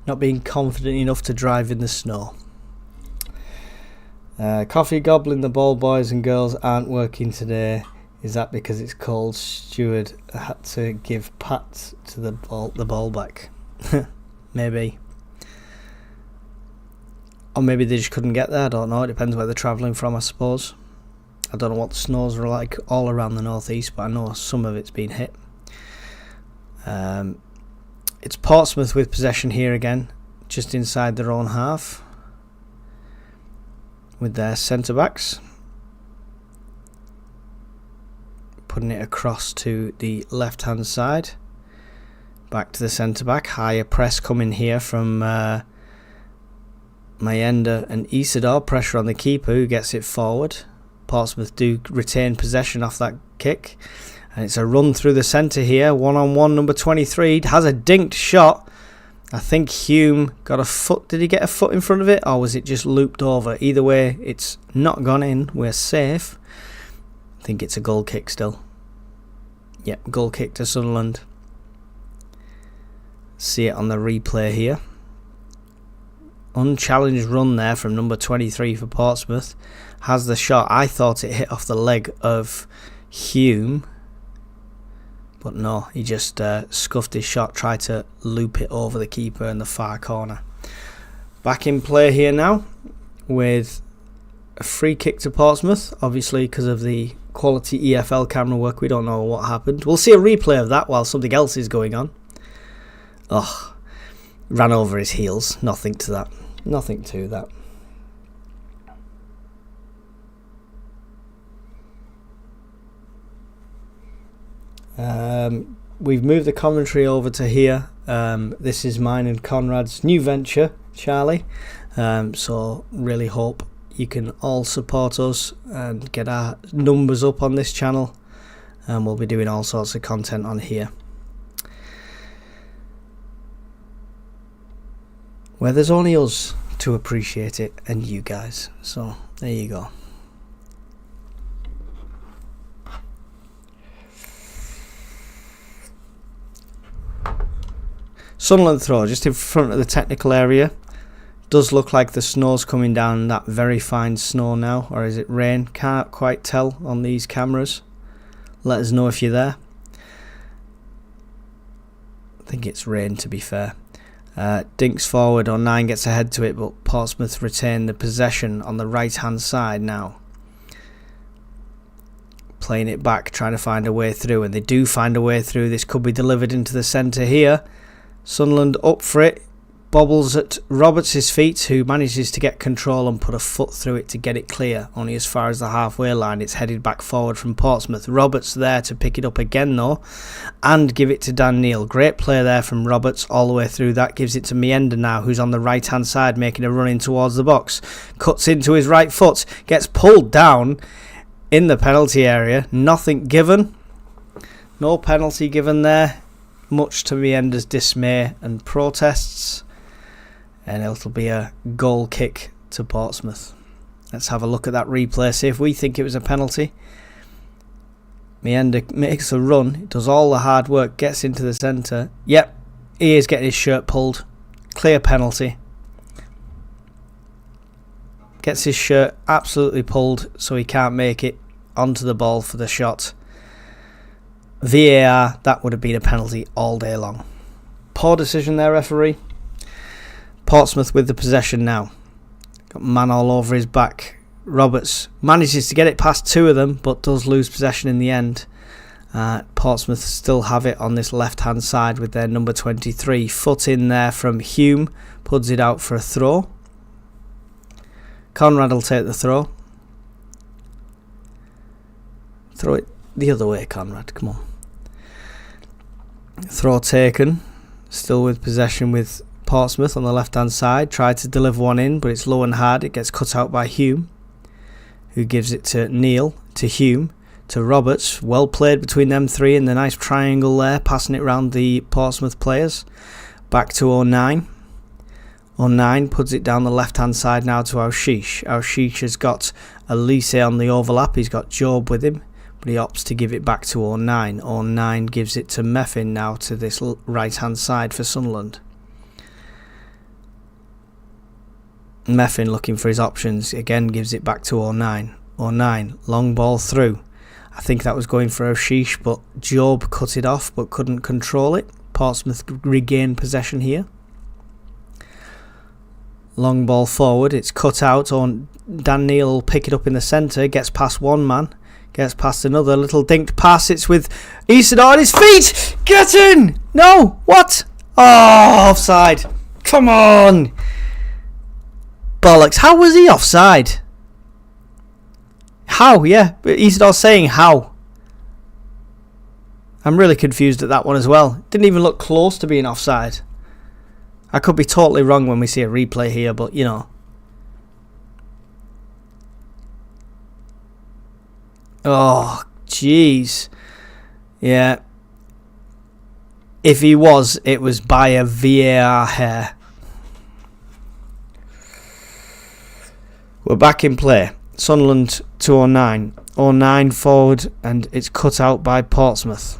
Not being confident enough to drive in the snow. Coffee gobbling, the ball boys and girls aren't working today. Is that because it's cold? Steward had to give pats to the ball back. Maybe. Or maybe they just couldn't get there, I don't know. It depends where they're travelling from, I suppose. I don't know what the snows are like all around the northeast, but I know some of it's been hit. It's Portsmouth with possession here again, just inside their own half, with their centre-backs. Putting it across to the left-hand side. Back to the centre-back. Higher press coming here from Mayenda and Isidore. Pressure on the keeper, who gets it forward. Portsmouth do retain possession off that kick. And it's a run through the centre here. One-on-one, number 23. Has a dinked shot. I think Hume got a foot. Did he get a foot in front of it? Or was it just looped over? Either way, it's not gone in. We're safe. I think it's a goal kick still. Yep, goal kick to Sunderland. See it on the replay here. Unchallenged run there from number 23 for Portsmouth. Has the shot. I thought it hit off the leg of Hume. But no, he just scuffed his shot. Tried to loop it over the keeper in the far corner. Back in play here now with a free kick to Portsmouth. Obviously because of the quality EFL camera work, we don't know what happened. We'll see a replay of that while something else is going on. Oh, ran over his heels. Nothing to that. Nothing to that. We've moved the commentary over to here. This is mine and Conrad's new venture, Charlie. So really hope you can all support us and get our numbers up on this channel, and we'll be doing all sorts of content on here where there's only us to appreciate it and you guys. So there you go. Sunderland throw just in front of the technical area. Does look like the snow's coming down, that very fine snow now, or is it rain? Can't quite tell on these cameras. Let us know if you're there. I think it's rain, to be fair. Dinks forward, 09 gets ahead to it, but Portsmouth retain the possession on the right hand side now. Playing it back, trying to find a way through, and they do find a way through. This could be delivered into the centre here. Sunderland up for it. Bobbles at Roberts' feet, who manages to get control and put a foot through it to get it clear. Only as far as the halfway line. It's headed back forward from Portsmouth. Roberts there to pick it up again though, and give it to Dan Neil. Great play there from Roberts all the way through. That gives it to Mayenda now, who's on the right hand side making a run in towards the box. Cuts into his right foot. Gets pulled down in the penalty area. Nothing given. No penalty given there. Much to Mayenda's dismay and protests. And it'll be a goal kick to Portsmouth. Let's have a look at that replay, see if we think it was a penalty. Mayenda makes a run, does all the hard work, gets into the centre. Yep, he is getting his shirt pulled. Clear penalty. Gets his shirt absolutely pulled so he can't make it onto the ball for the shot. VAR, that would have been a penalty all day long. Poor decision there, referee. Portsmouth with the possession now. Got man all over his back. Roberts manages to get it past two of them, but does lose possession in the end. Portsmouth still have it on this left hand side with their number 23. Foot in there from Hume. Puts it out for a throw. Conrad will take the throw. Throw it the other way, Conrad. Come on. Throw taken. Still with possession with Portsmouth on the left hand side. Tried to deliver one in, but it's low and hard. It gets cut out by Hume, who gives it to Neil, to Hume, to Roberts. Well played between them three in the nice triangle there, passing it round the Portsmouth players. Back to 09. 09 puts it down the left hand side now to Aushish. Aushish has got Elise on the overlap. He's got Job with him, but he opts to give it back to 09. 09 gives it to Meffin now to this right hand side for Sunderland. Meffin looking for his options, again gives it back to 09. 09, long ball through. I think that was going for Oshish, but Job cut it off but couldn't control it. Portsmouth regain possession here. Long ball forward, it's cut out. Dan Neil will pick it up in the centre, gets past one man, gets past another, little dinked pass. It's with Isidore on his feet. Get in! No, what? Oh, offside. Come on. Bollocks. How was he offside? How? Yeah. Isidore saying how. I'm really confused at that one as well. Didn't even look close to being offside. I could be totally wrong when we see a replay here, but you know. Oh, jeez. Yeah. If he was, it was by a VAR hair. We're back in play. Sunderland 209. 09 forward, and it's cut out by Portsmouth.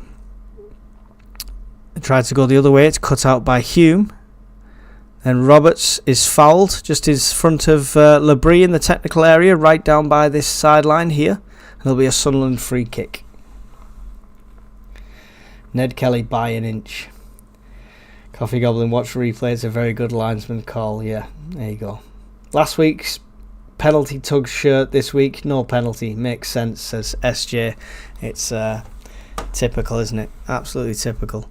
They tried to go the other way. It's cut out by Hume. And Roberts is fouled just in front of Labrie in the technical area, right down by this sideline here. And there'll be a Sunderland free kick. Ned Kelly by an inch. Coffee Goblin, watch replay. It's a very good linesman call. Yeah, there you go. Last week's penalty tug shirt, this week no penalty. Makes sense, says SJ. It's typical, isn't it? Absolutely typical.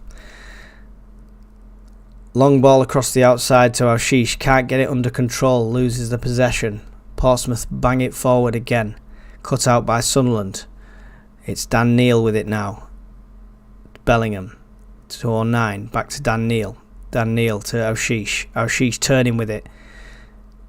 Long ball across the outside to Ashish. Can't get it under control. Loses the possession. Portsmouth bang it forward again. Cut out by Sunderland. It's Dan Neil with it now. Bellingham. 209. Back to Dan Neil. Dan Neil to Ashish. Ashish turning with it.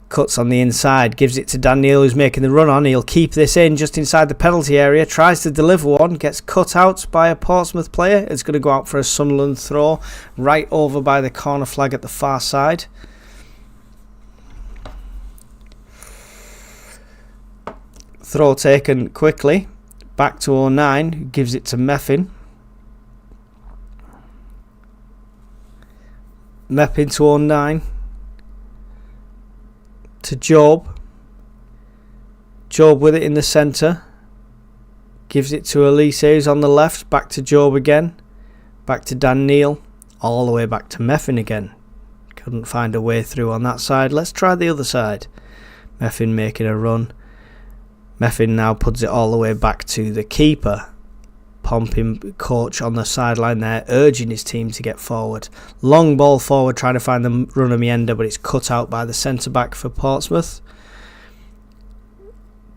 Cuts on the inside. Gives it to Dan Neil, who's making the run on. He'll keep this in just inside the penalty area. Tries to deliver one. Gets cut out by a Portsmouth player. It's going to go out for a Sunderland throw. Right over by the corner flag at the far side. Throw taken quickly. Back to 09. Gives it to Meffin. Meffin to 09. To Job. Job with it in the centre. Gives it to Elise, who's on the left. Back to Job again. Back to Dan Neil. All the way back to Meffin again. Couldn't find a way through on that side. Let's try the other side. Meffin making a run. Meffin now puts it all the way back to the keeper. Pumping coach on the sideline there, urging his team to get forward. Long ball forward, trying to find the runner Mienda, but it's cut out by the centre-back for Portsmouth.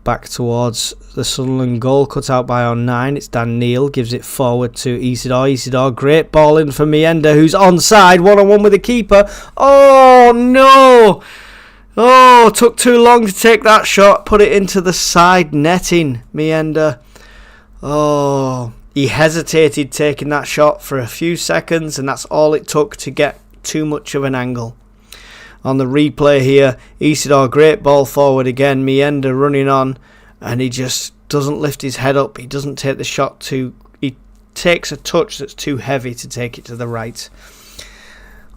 Back towards the Sunderland goal, cut out by 09. It's Dan Neil, gives it forward to Isidore. Isidore, great ball in for Mienda, who's onside, one-on-one with the keeper. Oh, no! Oh, took too long to take that shot, put it into the side netting, Mienda. Oh, he hesitated taking that shot for a few seconds, and that's all it took to get too much of an angle. On the replay here, Isidore, great ball forward again. Mienda running on, and he just doesn't lift his head up. He doesn't take the shot he takes a touch that's too heavy to take it to the right.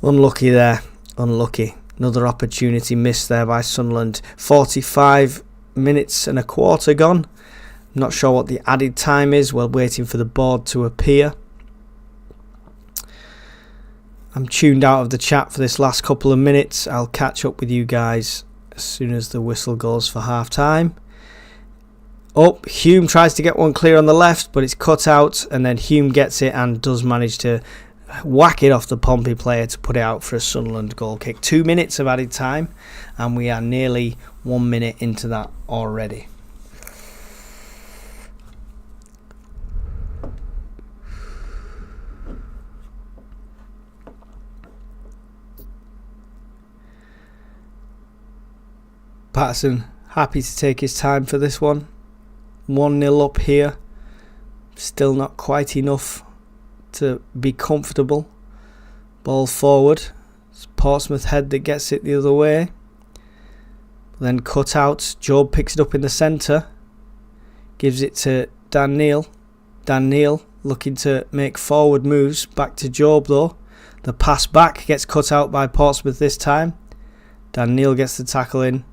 Unlucky there. Unlucky. Another opportunity missed there by Sunderland. 45 minutes and a quarter gone. Not sure what the added time is. We're waiting for the board to appear. I'm tuned out of the chat for this last couple of minutes. I'll catch up with you guys as soon as the whistle goes for half time. Oh, Hume tries to get one clear on the left, but it's cut out, and then Hume gets it and does manage to whack it off the Pompey player to put it out for a Sunderland goal kick. 2 minutes of added time, and we are nearly 1 minute into that already. Patterson happy to take his time for this one. 1-0 up here. Still not quite enough to be comfortable. Ball forward. It's Portsmouth head that gets it the other way. Then cut out. Job picks it up in the centre. Gives it to Dan Neil. Dan Neil looking to make forward moves. Back to Job though. The pass back gets cut out by Portsmouth this time. Dan Neil gets the tackle in.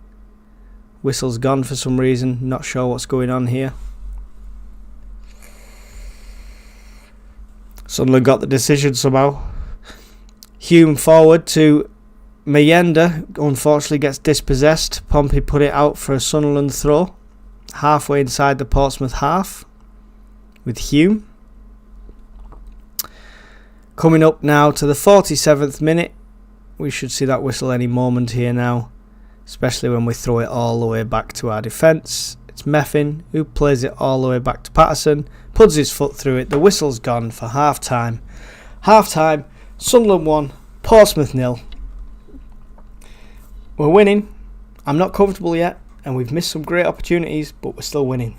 Whistle's gone for some reason. Not sure what's going on here. Sunderland got the decision somehow. Hume forward to Mienda. Unfortunately gets dispossessed. Pompey put it out for a Sunderland throw. Halfway inside the Portsmouth half. With Hume. Coming up now to the 47th minute. We should see that whistle any moment here now, especially when we throw it all the way back to our defence. It's Meffin who plays it all the way back to Patterson, puts his foot through it. The whistle's gone for half time. Half time, Sunderland 1, Portsmouth 0. We're winning. I'm not comfortable yet, and we've missed some great opportunities, but we're still winning.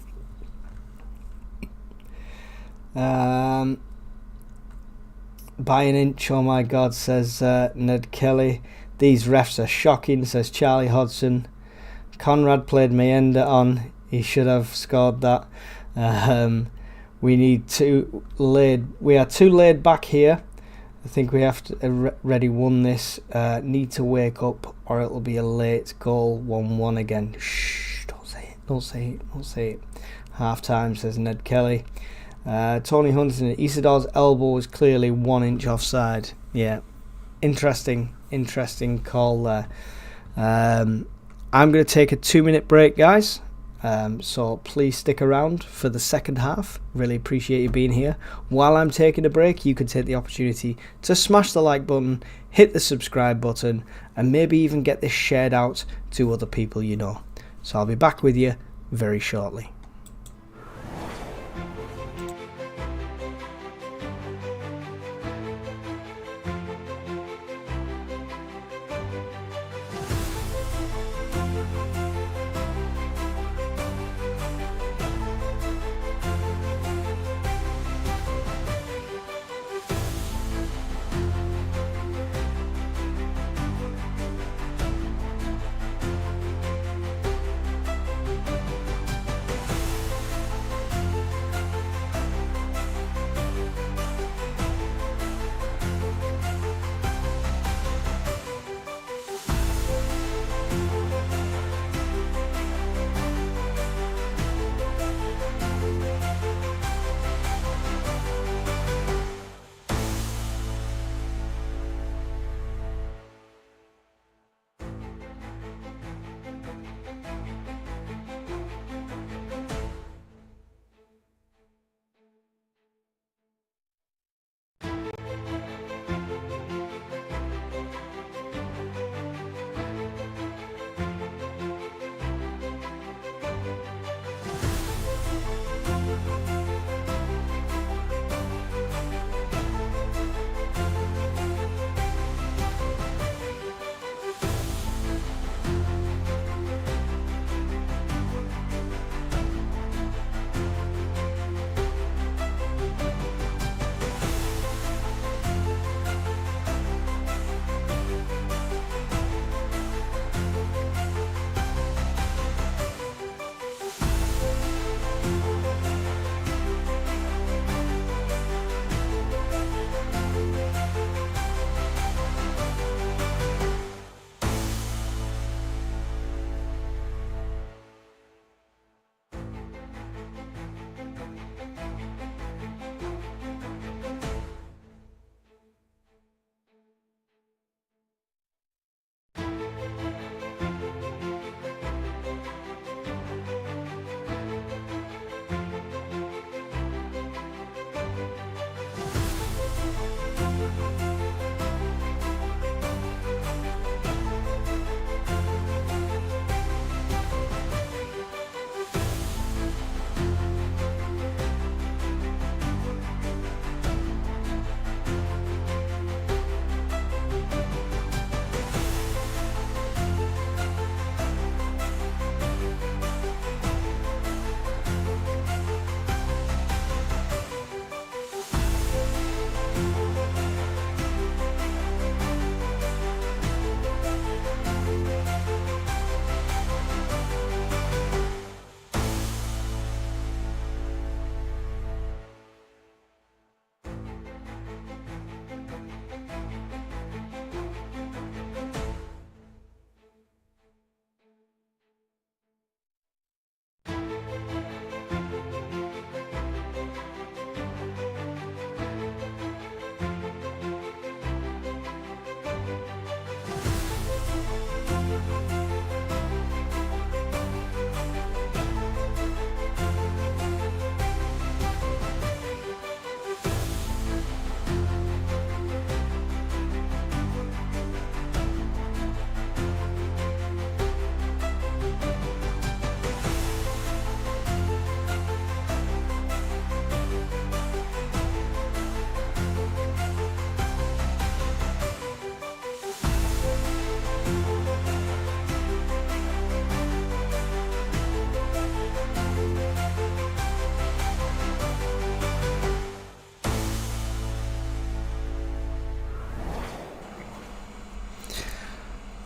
By an inch, oh my God, says Ned Kelly. These refs are shocking, says Charlie Hodgson. Conrad played Mayenda on. He should have scored that. We are too laid back here. I think we have to already won this. Need to wake up or it'll be a late goal. 1-1 again. Shh, don't say it. Half time, says Ned Kelly. Tony Huntington, Isidore's elbow was clearly 1 inch offside. Yeah, interesting call there. I'm going to take a 2-minute break, guys. So please stick around for the second half. Really appreciate you being here. While I'm taking a break, you can take the opportunity to smash the like button, hit the subscribe button, and maybe even get this shared out to other people you know. So I'll be back with you very shortly.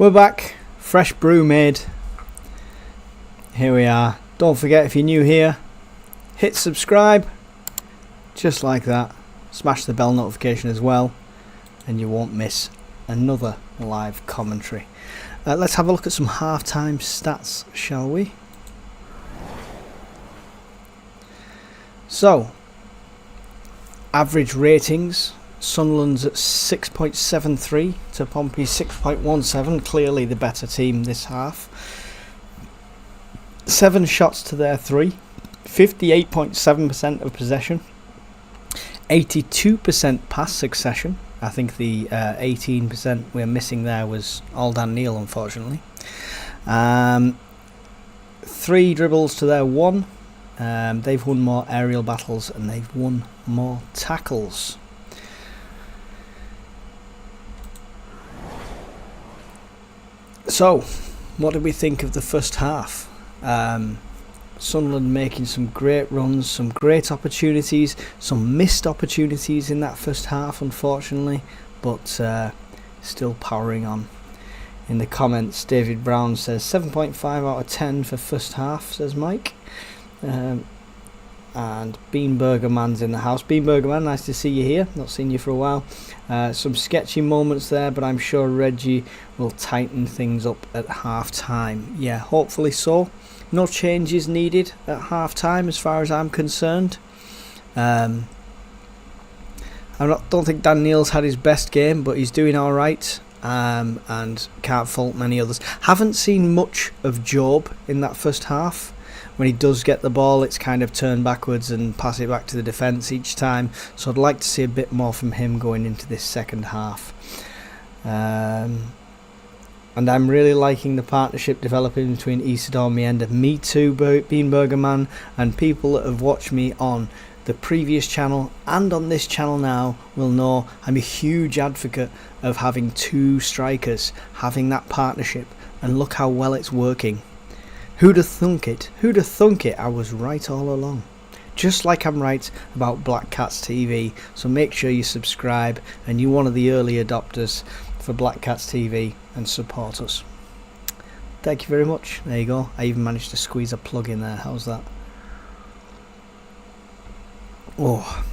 We're back, fresh brew made. Here we are. Don't forget, if you're new here, hit subscribe, just like that. Smash the bell notification as well, and you won't miss another live commentary. Let's have a look at some half-time stats, shall we? So, average ratings. Sunderland's at 6.73 to Pompey's 6.17. Clearly the better team this half. 7 shots to their 3. 58.7% of possession. 82% pass succession. I think the 18% we're missing there was all Dan Neil, unfortunately. 3 dribbles to their 1. They've won more aerial battles and they've won more tackles. So, what did we think of the first half? Sunderland making some great runs, some great opportunities, some missed opportunities in that first half, unfortunately, but still powering on. In the comments, David Brown says 7.5 out of 10 for first half, says Mike. And Beanburger Man's in the house. Beanburger Man, nice to see you here. Not seen you for a while. Some sketchy moments there, but I'm sure Reggie will tighten things up at half time. Yeah, hopefully so. No changes needed at half time as far as I'm concerned. Don't think Dan Neil's had his best game, but he's doing alright. And can't fault many others. Haven't seen much of Job in that first half. When he does get the ball, it's kind of turned backwards and pass it back to the defence each time. So I'd like to see a bit more from him going into this second half. And I'm really liking the partnership developing between Isidore Mienda. Me too, Beanburger Man, and people that have watched me on the previous channel and on this channel now will know I'm a huge advocate of having 2 strikers, having that partnership, and look how well it's working. Who'd have thunk it? Who'd have thunk it? I was right all along. Just like I'm right about Black Cats TV. So make sure you subscribe and you're one of the early adopters for Black Cats TV and support us. Thank you very much. There you go. I even managed to squeeze a plug in there. How's that? Oh,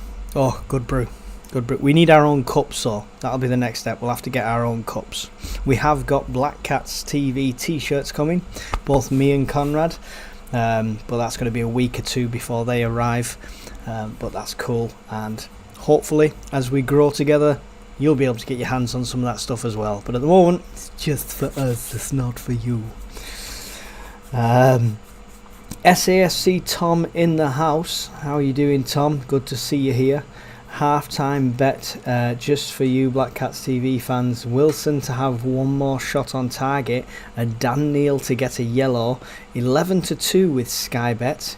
good brew. Good brew. We need our own cups, so that'll be the next step. We'll have to get our own cups. We have got Black Cats TV t-shirts coming, both me and Conrad, but that's going to be a week or 2 before they arrive, but that's cool, and hopefully as we grow together you'll be able to get your hands on some of that stuff as well, but at the moment it's just for us, it's not for you. SAFC Tom in the house. How are you doing, Tom? Good to see you here. Half-time bet just for you Black Cats TV fans. Wilson to have 1 more shot on target and Dan Neil to get a yellow. 11-2 with Sky Bet.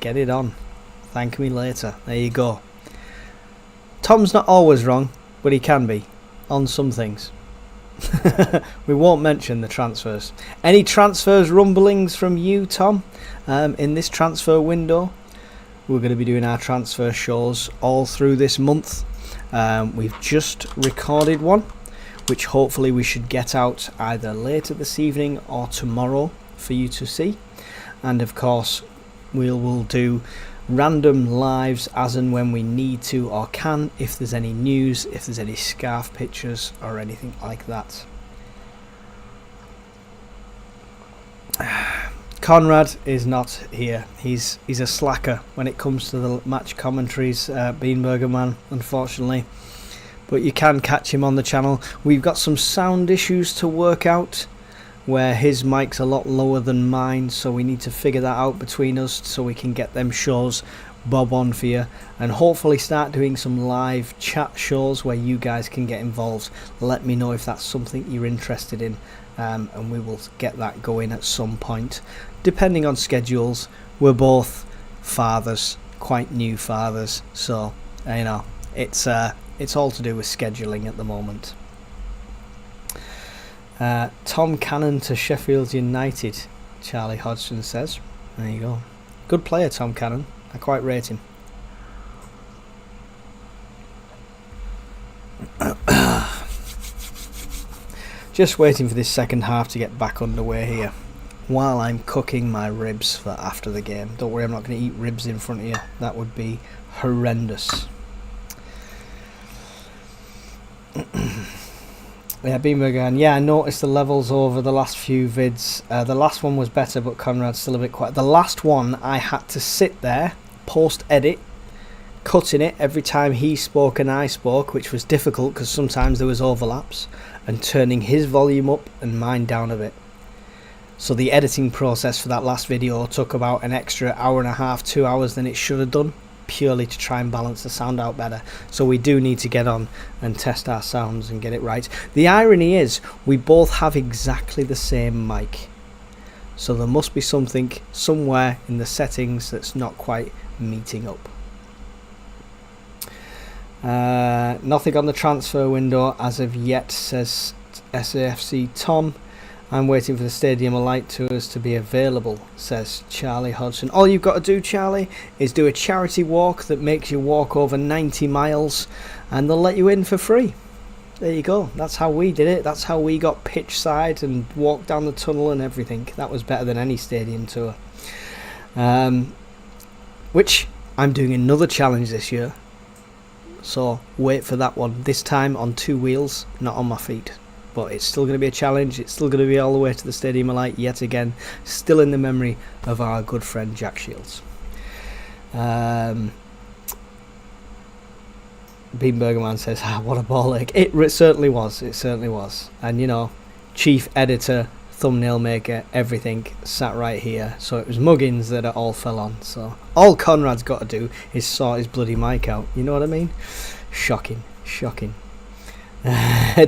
Get it on. Thank me later. There you go. Tom's not always wrong, but he can be on some things. We won't mention the transfers. Any transfers rumblings from you, Tom, in this transfer window? We're going to be doing our transfer shows all through this month. We've just recorded one, which hopefully we should get out either later this evening or tomorrow for you to see. And of course, we will do random lives as and when we need to or can, if there's any news, if there's any scarf pictures or anything like that. Conrad is not here. He's a slacker when it comes to the match commentaries, Beanburger Man, unfortunately. But you can catch him on the channel. We've got some sound issues to work out, where his mic's a lot lower than mine, so we need to figure that out between us so we can get them shows bob on for you, and hopefully start doing some live chat shows where you guys can get involved. Let me know if that's something you're interested in, and we will get that going at some point, depending on schedules. We're both fathers, quite new fathers, so you know it's all to do with scheduling at the moment. Tom Cannon to Sheffield United, Charlie Hodgson says. There you go. Good player, Tom Cannon. I quite rate him. Just waiting for this second half to get back underway here, while I'm cooking my ribs for after the game. Don't worry, I'm not going to eat ribs in front of you. That would be horrendous. Yeah, Beanburger, yeah, I noticed the levels over the last few vids. The last one was better, but Conrad's still a bit quiet. The last one, I had to sit there, post-edit, cutting it every time he spoke and I spoke, which was difficult because sometimes there was overlaps, and turning his volume up and mine down a bit. So the editing process for that last video took about an extra hour and a half, 2 hours than it should have done, purely to try and balance the sound out better. So we do need to get on and test our sounds and get it right. The irony is we both have exactly the same mic, so there must be something somewhere in the settings that's not quite meeting up. Nothing on the transfer window as of yet, says SAFC Tom. I'm waiting for the Stadium of Light tours to be available, says Charlie Hodgson. All you've got to do, Charlie, is do a charity walk that makes you walk over 90 miles and they'll let you in for free. There you go. That's how we did it. That's how we got pitch side and walked down the tunnel and everything. That was better than any stadium tour. Which I'm doing another challenge this year. So wait for that one. This time on 2 wheels, not on my feet. But it's still going to be a challenge. It's still going to be all the way to the Stadium of Light yet again. Still in the memory of our good friend Jack Shields. Beanburger Man says, what a ball ache. It certainly was. It certainly was. And you know, chief editor, thumbnail maker, everything sat right here. So it was Muggins that it all fell on. So all Conrad's got to do is sort his bloody mic out. You know what I mean? Shocking. Shocking.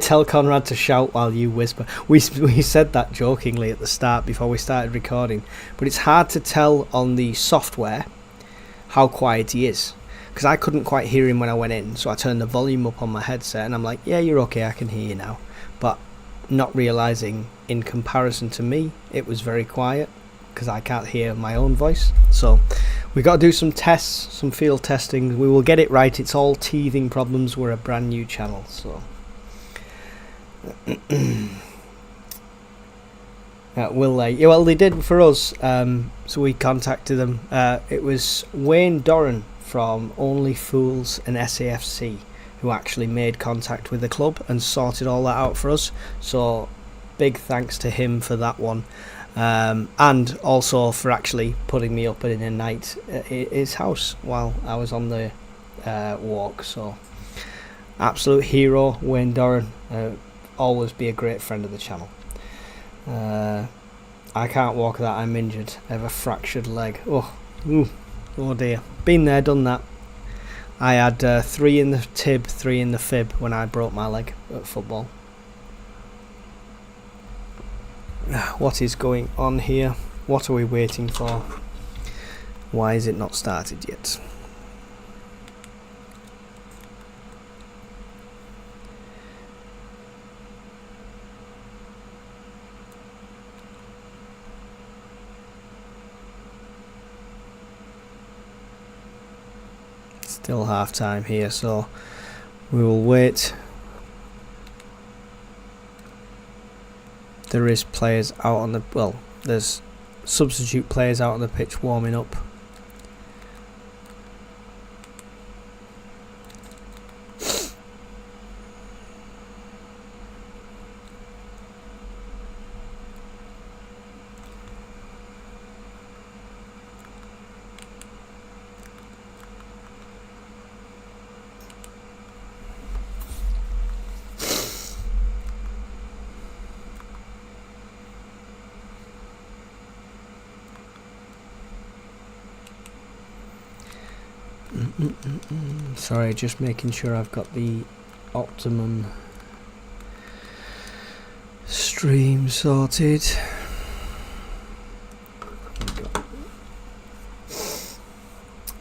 Tell Conrad to shout while you whisper. We said that jokingly at the start before we started recording, but it's hard to tell on the software how quiet he is, because I couldn't quite hear him when I went in, so I turned the volume up on my headset and I'm like, yeah, you're okay, I can hear you now, but not realizing in comparison to me it was very quiet because I can't hear my own voice. So we got to do some tests, some field testing. We will get it right. It's all teething problems. We're a brand new channel, so will they? Yeah, well, they did for us. So we contacted them. It was Wayne Doran from Only Fools and SAFC who actually made contact with the club and sorted all that out for us. So big thanks to him for that one, and also for actually putting me up in a night at his house while I was on the walk. So absolute hero, Wayne Doran. Always be a great friend of the channel. I can't walk that, I'm injured. I have a fractured leg. Oh dear. Been there, done that. I had 3 in the tib, 3 in the fib when I broke my leg at football. What is going on here? What are we waiting for? Why is it not started yet? Still half time here, so we will wait. There is players out on the, well, there's substitute players out on the pitch warming up. Sorry, just making sure I've got the optimum stream sorted.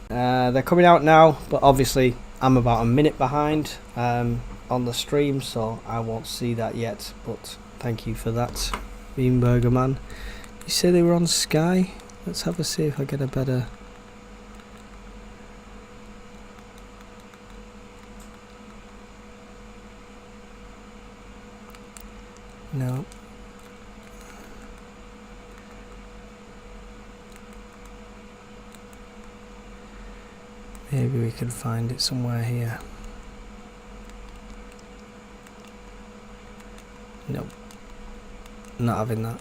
They're coming out now, but obviously I'm about a minute behind on the stream, so I won't see that yet, but thank you for that, Beanburger Man. You say they were on Sky? Let's have a see if I get a better... No. Maybe we can find it somewhere here. Nope. Not having that.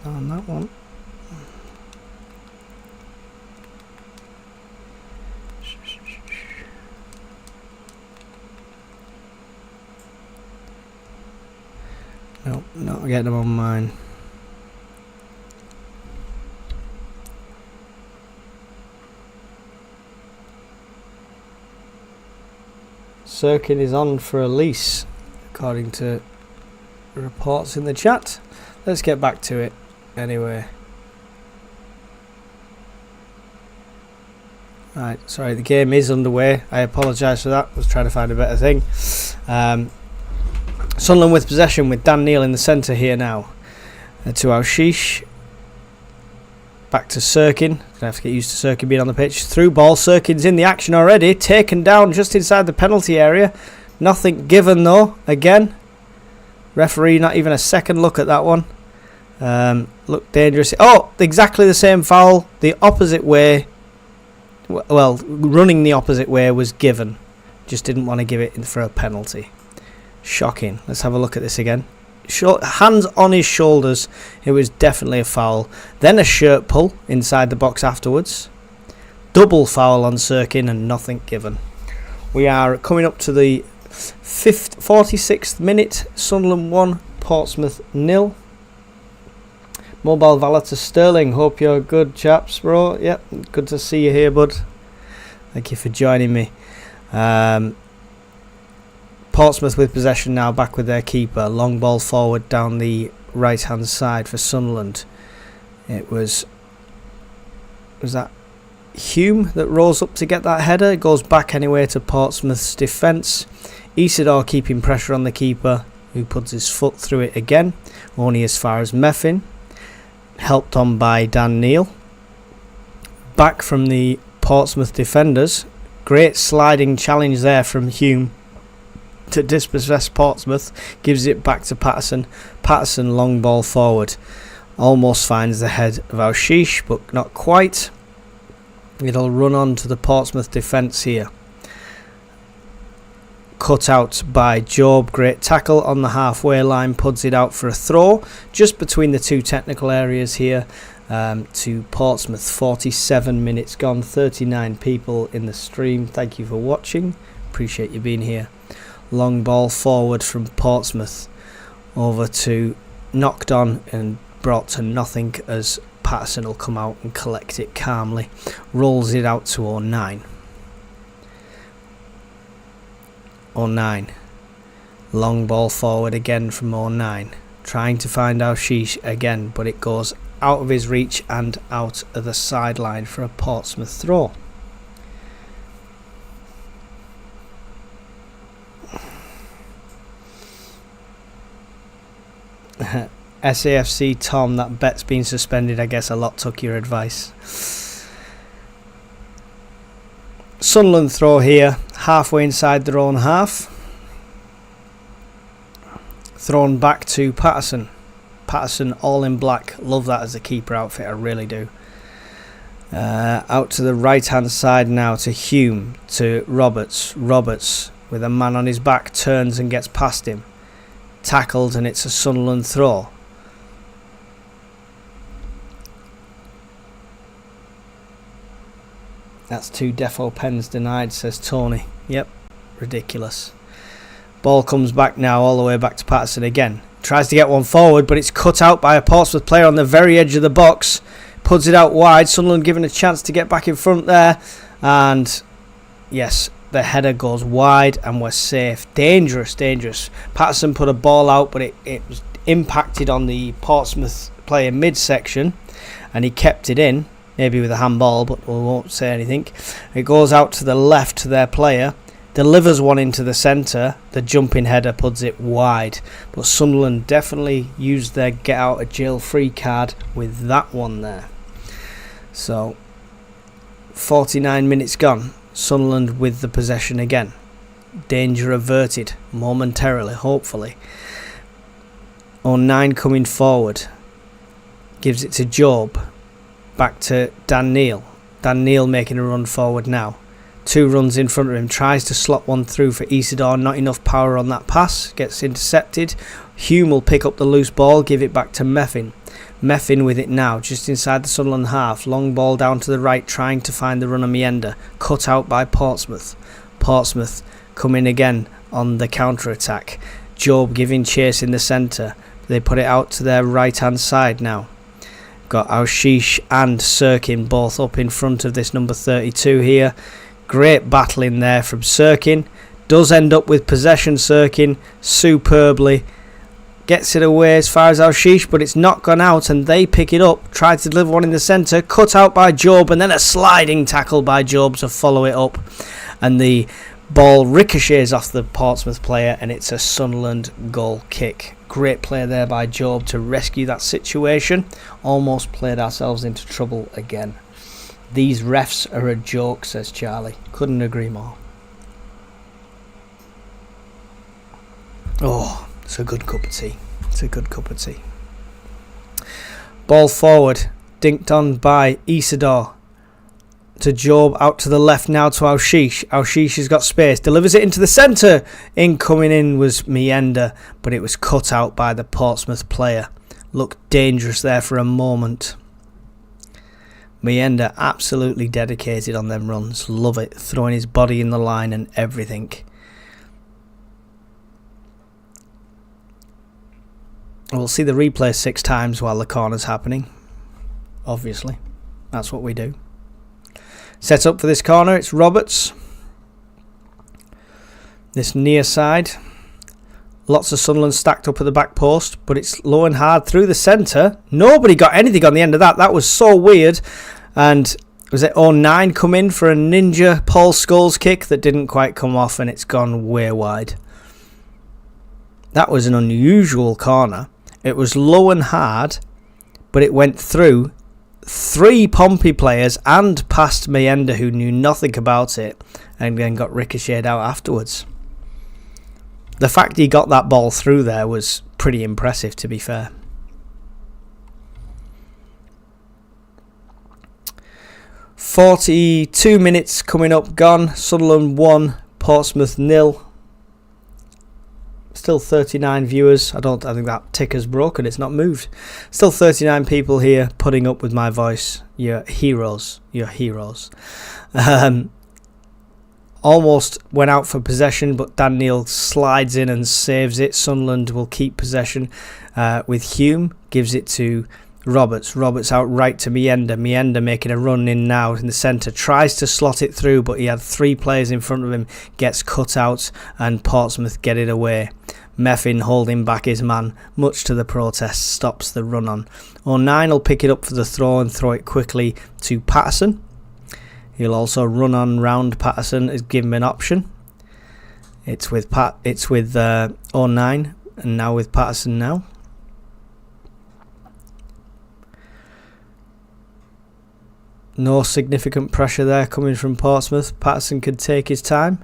On that one. No, not getting them on mine. Circuit is on for a lease, according to reports in the chat. Let's get back to it. Anyway, right, sorry, the game is underway. I apologise for that. I was trying to find a better thing. Sunderland with possession with Dan Neil in the centre here now. To Alshish. Back to Sirkin. Gonna have to get used to Sirkin being on the pitch. Through ball. Sirkin's in the action already. Taken down just inside the penalty area. Nothing given though. Again, referee not even a second look at that one. Looked dangerous. Oh, exactly the same foul. The opposite way. Well, running the opposite way was given. Just didn't want to give it in for a penalty. Shocking. Let's have a look at this again. Hands on his shoulders. It was definitely a foul. Then a shirt pull inside the box afterwards. Double foul on Sirkin and nothing given. We are coming up to the 46th minute. Sunderland 1, Portsmouth 0. Mobile Valor to Sterling. Hope you're good, chaps, bro. Yep, good to see you here, bud. Thank you for joining me. Portsmouth with possession now, back with their keeper. Long ball forward down the right hand side for Sunderland. It was that Hume that rose up to get that header. It goes back anyway to Portsmouth's defence. Isidore keeping pressure on the keeper, who puts his foot through it again, only as far as Meffin. Helped on by Dan Neil. Back from the Portsmouth defenders. Great sliding challenge there from Hume to dispossess Portsmouth. Gives it back to Patterson. Patterson long ball forward. Almost finds the head of Alshish, but not quite. It'll run on to the Portsmouth defence here. Cut out by Job. Great tackle on the halfway line. Puts it out for a throw. Just between the two technical areas here to Portsmouth. 47 minutes gone. 39 people in the stream. Thank you for watching. Appreciate you being here. Long ball forward from Portsmouth. Over to knocked on and brought to nothing as Patterson will come out and collect it calmly. Rolls it out to 09. 09. Long ball forward again from 09. Trying to find Alshish again, but it goes out of his reach and out of the sideline for a Portsmouth throw. SAFC Tom, that bet's been suspended. I guess a lot took your advice. Sunderland throw here, halfway inside their own half. Thrown back to Patterson. Patterson all in black. Love that as a keeper outfit, I really do. Out to the right hand side now to Hume, to Roberts. Roberts with a man on his back turns and gets past him. Tackled and it's a Sunderland throw. That's 2 defo pens denied, says Tony. Yep, ridiculous. Ball comes back now all the way back to Patterson again. Tries to get one forward, but it's cut out by a Portsmouth player on the very edge of the box. Puts it out wide. Sunderland given a chance to get back in front there. And yes, the header goes wide and we're safe. Dangerous, dangerous. Patterson put a ball out, but it was impacted on the Portsmouth player midsection, and he kept it in, maybe with a handball, but we won't say anything. It goes out to the left to their player, delivers one into the centre, the jumping header puts it wide. But Sunderland definitely used their get out of jail free card with that one there. So 49 minutes gone, Sunderland with the possession again. Danger averted momentarily, hopefully. 09 coming forward, gives it to Job, back to Dan Neil. Dan Neil making a run forward now. 2 runs in front of him, tries to slot one through for Isidore, not enough power on that pass, gets intercepted. Hume will pick up the loose ball, give it back to Meffin. Meffin with it now, just inside the Sunderland half, long ball down to the right, trying to find the runner Meenda, cut out by Portsmouth. Portsmouth coming again on the counter-attack. Job giving chase in the centre, they put it out to their right hand side now. Got Aushish and Sirkin both up in front of this number 32 here. Great battle in there from Sirkin. Does end up with possession, Sirkin, superbly. Gets it away as far as Aushish, but it's not gone out and they pick it up. Try to deliver one in the centre, cut out by Job, and then a sliding tackle by Job to follow it up. And the ball ricochets off the Portsmouth player and it's a Sunderland goal kick. Great play there by Job to rescue that situation. Almost played ourselves into trouble again. These refs are a joke, says Charlie. Couldn't agree more. Oh, it's a good cup of tea. It's a good cup of tea. Ball forward, dinked on by Isidore. To Job, out to the left now to Aushish. Aushish has got space, delivers it into the centre. Incoming in was Meenda, but it was cut out by the Portsmouth player. Looked dangerous there for a moment. Meenda absolutely dedicated on them runs. Love it, throwing his body in the line and everything. We'll see the replay 6 times while the corner's happening. Obviously, that's what we do. Set up for this corner, it's Roberts. This near side. Lots of Sunderland stacked up at the back post, but it's low and hard through the centre. Nobody got anything on the end of that. That was so weird. And was it 09 come in for a ninja Paul Scholes kick that didn't quite come off and it's gone way wide. That was an unusual corner. It was low and hard, but it went through 3 Pompey players and past Meenda, who knew nothing about it, and then got ricocheted out afterwards. The fact he got that ball through there was pretty impressive, to be fair. "42 minutes coming up, gone. Sunderland 1, Portsmouth 0. Still 39 viewers. I think that ticker's broken. It's not moved. Still 39 people here putting up with my voice. You're heroes. You're heroes. Almost went out for possession, but Dan Neil slides in and saves it. Sunderland will keep possession with Hume. Gives it to Roberts. Roberts out right to Meenda. Meenda making a run in now in the centre. Tries to slot it through, but he had 3 players in front of him. Gets cut out and Portsmouth get it away. Meffin holding back his man, much to the protest, stops the run on. 09 will pick it up for the throw and throw it quickly to Patterson. He'll also run on round Patterson as give him an option. It's with 09 and now with Patterson now. No significant pressure there coming from Portsmouth. Patterson could take his time.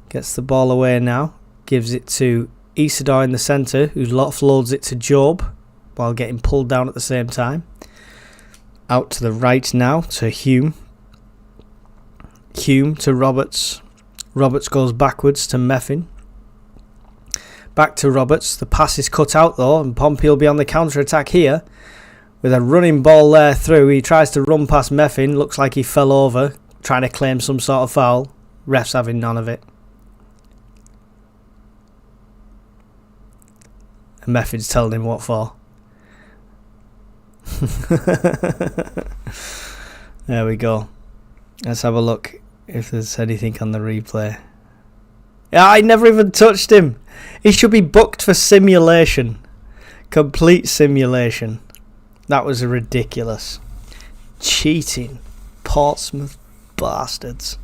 Gets the ball away now. Gives it to Isidore in the centre, who offloads it to Job while getting pulled down at the same time. Out to the right now to Hume. Hume to Roberts. Roberts goes backwards to Meffin. Back to Roberts. The pass is cut out though, and Pompey will be on the counter-attack here. With a running ball there through, he tries to run past Meffin. Looks like he fell over, trying to claim some sort of foul. Refs having none of it. And Meffin's telling him what for. There we go. Let's have a look if there's anything on the replay. Yeah, I never even touched him. He should be booked for simulation. Complete simulation. That was ridiculous. Cheating. Portsmouth bastards.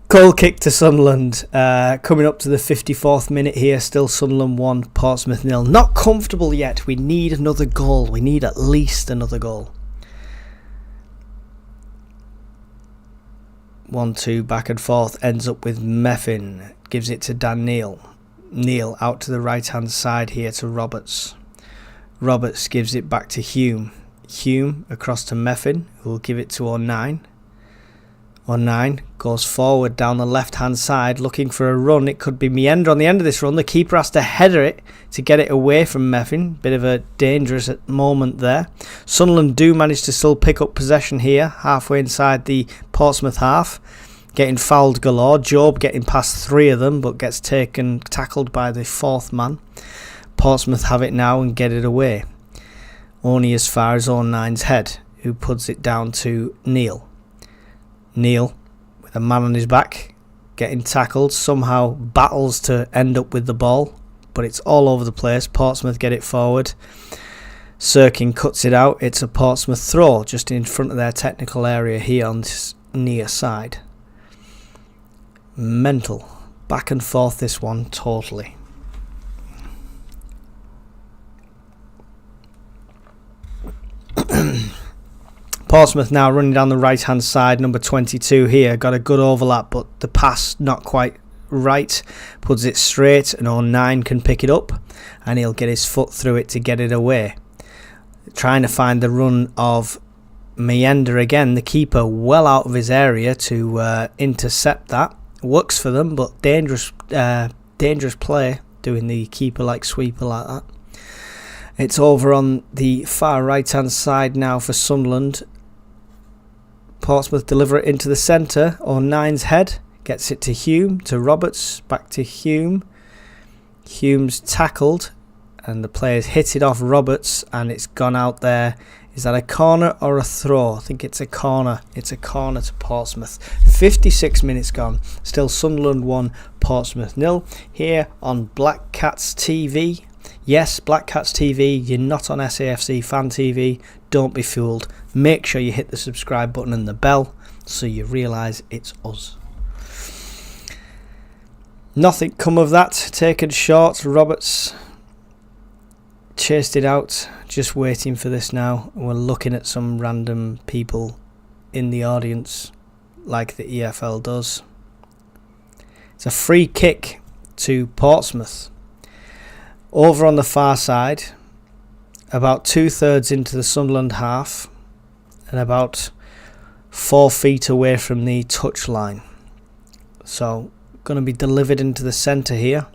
Goal kick to Sunderland. Coming up to the 54th minute here. Still Sunderland 1, Portsmouth 0. Not comfortable yet. We need another goal. We need at least another goal. 1-2 back and forth. Ends up with Meffin. Gives it to Dan Neil. Neil out to the right hand side here to Roberts. Roberts gives it back to Hume. Hume across to Meffin, who will give it to O'Nine. O'Nine goes forward down the left hand side looking for a run. It could be Meander on the end of this run. The keeper has to header it to get it away from Meffin. Bit of a dangerous moment there. Sunderland do manage to still pick up possession here, halfway inside the Portsmouth half. Getting fouled galore. Job getting past 3 of them, but gets tackled by the 4th man. Portsmouth have it now and get it away. Only as far as O'Nine's head, who puts it down to Neil. Neil, with a man on his back, getting tackled, somehow battles to end up with the ball, but it's all over the place. Portsmouth get it forward. Sirkin cuts it out. It's a Portsmouth throw just in front of their technical area here on this near side. Mental. Back and forth this one, totally. Portsmouth now running down the right hand side. Number 22 here. Got a good overlap, but the pass not quite right. Puts it straight and O'Nine can pick it up and he'll get his foot through it to get it away. Trying to find the run of Meander again. The keeper well out of his area to intercept that. Works for them, but dangerous play doing the keeper like sweeper like that. It's over on the far right hand side now for Sunderland. Portsmouth deliver it into the centre. O'Nine's head gets it to Hume, to Roberts, back to Hume. Hume's tackled and the players hit it off Roberts and it's gone out there. Is that a corner or a throw? I think it's a corner. It's a corner to Portsmouth. 56 minutes gone. Still Sunderland 1, Portsmouth 0. Here on Black Cats TV. Yes, Black Cats TV. You're not on SAFC Fan TV. Don't be fooled. Make sure you hit the subscribe button and the bell so you realise it's us. Nothing come of that. Taken short. Roberts chased it out. Just waiting for this now. We're looking at some random people in the audience like the EFL does. It's a free kick to Portsmouth. Over on the far side, about 2/3 into the Sunderland half and about 4 feet away from the touchline. So, going to be delivered into the centre here.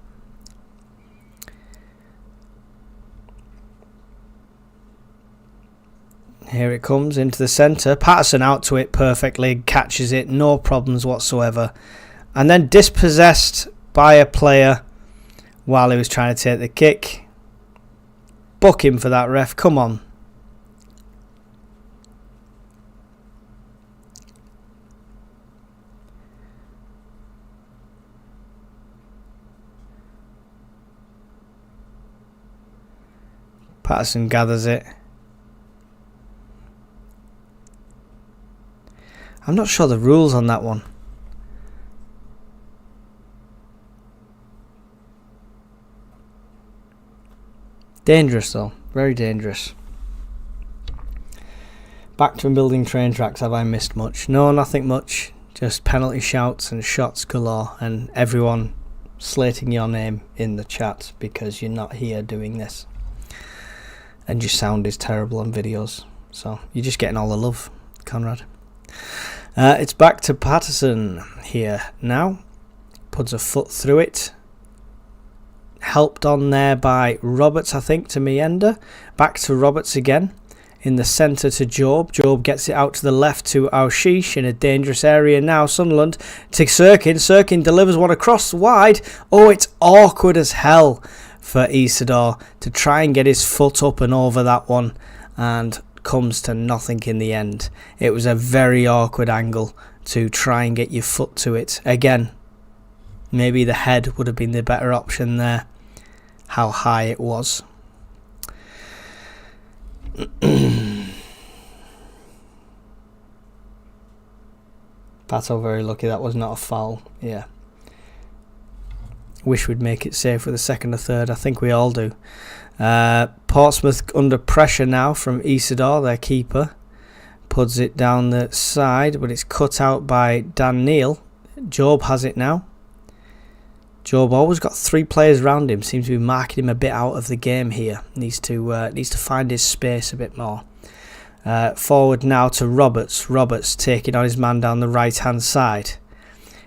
Here it comes into the centre. Patterson out to it perfectly, catches it, no problems whatsoever. And then dispossessed by a player while he was trying to take the kick. Book him for that, ref. Come on. Patterson gathers it. I'm not sure the rules on that one. Dangerous though, very dangerous. Back to building train tracks. Have I missed much? No, nothing much. Just penalty shouts and shots galore and everyone slating your name in the chat because you're not here doing this. And your sound is terrible on videos. So you're just getting all the love, Conrad. It's back to Patterson here now. Puts a foot through it. Helped on there by Roberts, I think, to Meander. Back to Roberts again. In the centre to Job. Job gets it out to the left to Aushish in a dangerous area now. Sunderland to Sirkin. Sirkin delivers one across wide. Oh, it's awkward as hell for Isidore to try and get his foot up and over that one. And comes to nothing in the end. It was a very awkward angle to try and get your foot to it. Again, maybe the head would have been the better option there. How high it was. Pato very lucky that was not a foul. Yeah. Wish we'd make it safe with a second or third. I think we all do. Portsmouth under pressure now from Isidore, their keeper. Puts it down the side, but it's cut out by Dan Neil. Job has it now. Job always got 3 players around him. Seems to be marking him a bit out of the game here. Needs to find his space a bit more. Forward now to Roberts. Roberts taking on his man down the right hand side.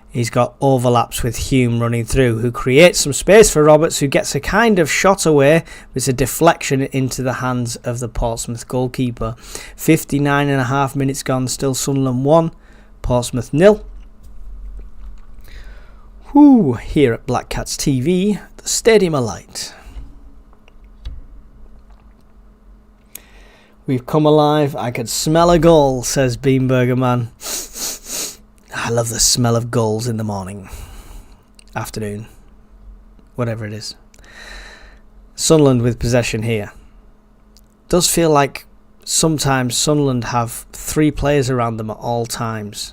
He's got overlaps with Hume running through, who creates some space for Roberts, who gets a kind of shot away. It's a deflection into the hands of the Portsmouth goalkeeper. 59.5 minutes gone, still Sunderland 1, Portsmouth 0. Here at Black Cats TV, the Stadium Alight. We've come alive. I could smell a goal, says Beanburger Man. I love the smell of goals in the morning, afternoon, whatever it is. Sunderland with possession here. Does feel like sometimes Sunderland have 3 players around them at all times.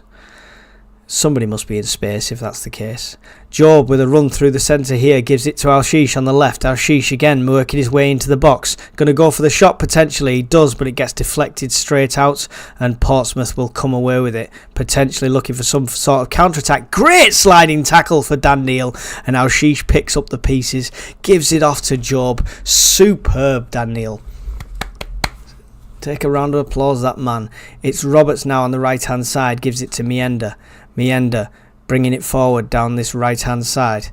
Somebody must be in space if that's the case. Job with a run through the centre here gives it to Al-Shish on the left. Al-Shish again working his way into the box. Going to go for the shot potentially. He does, but it gets deflected straight out and Portsmouth will come away with it. Potentially looking for some sort of counter-attack. Great sliding tackle for Dan Neil and Al-Shish picks up the pieces. Gives it off to Job. Superb Dan Neil. Take a round of applause, that man. It's Roberts now on the right hand side. Gives it to Meander. Meander bringing it forward down this right hand side,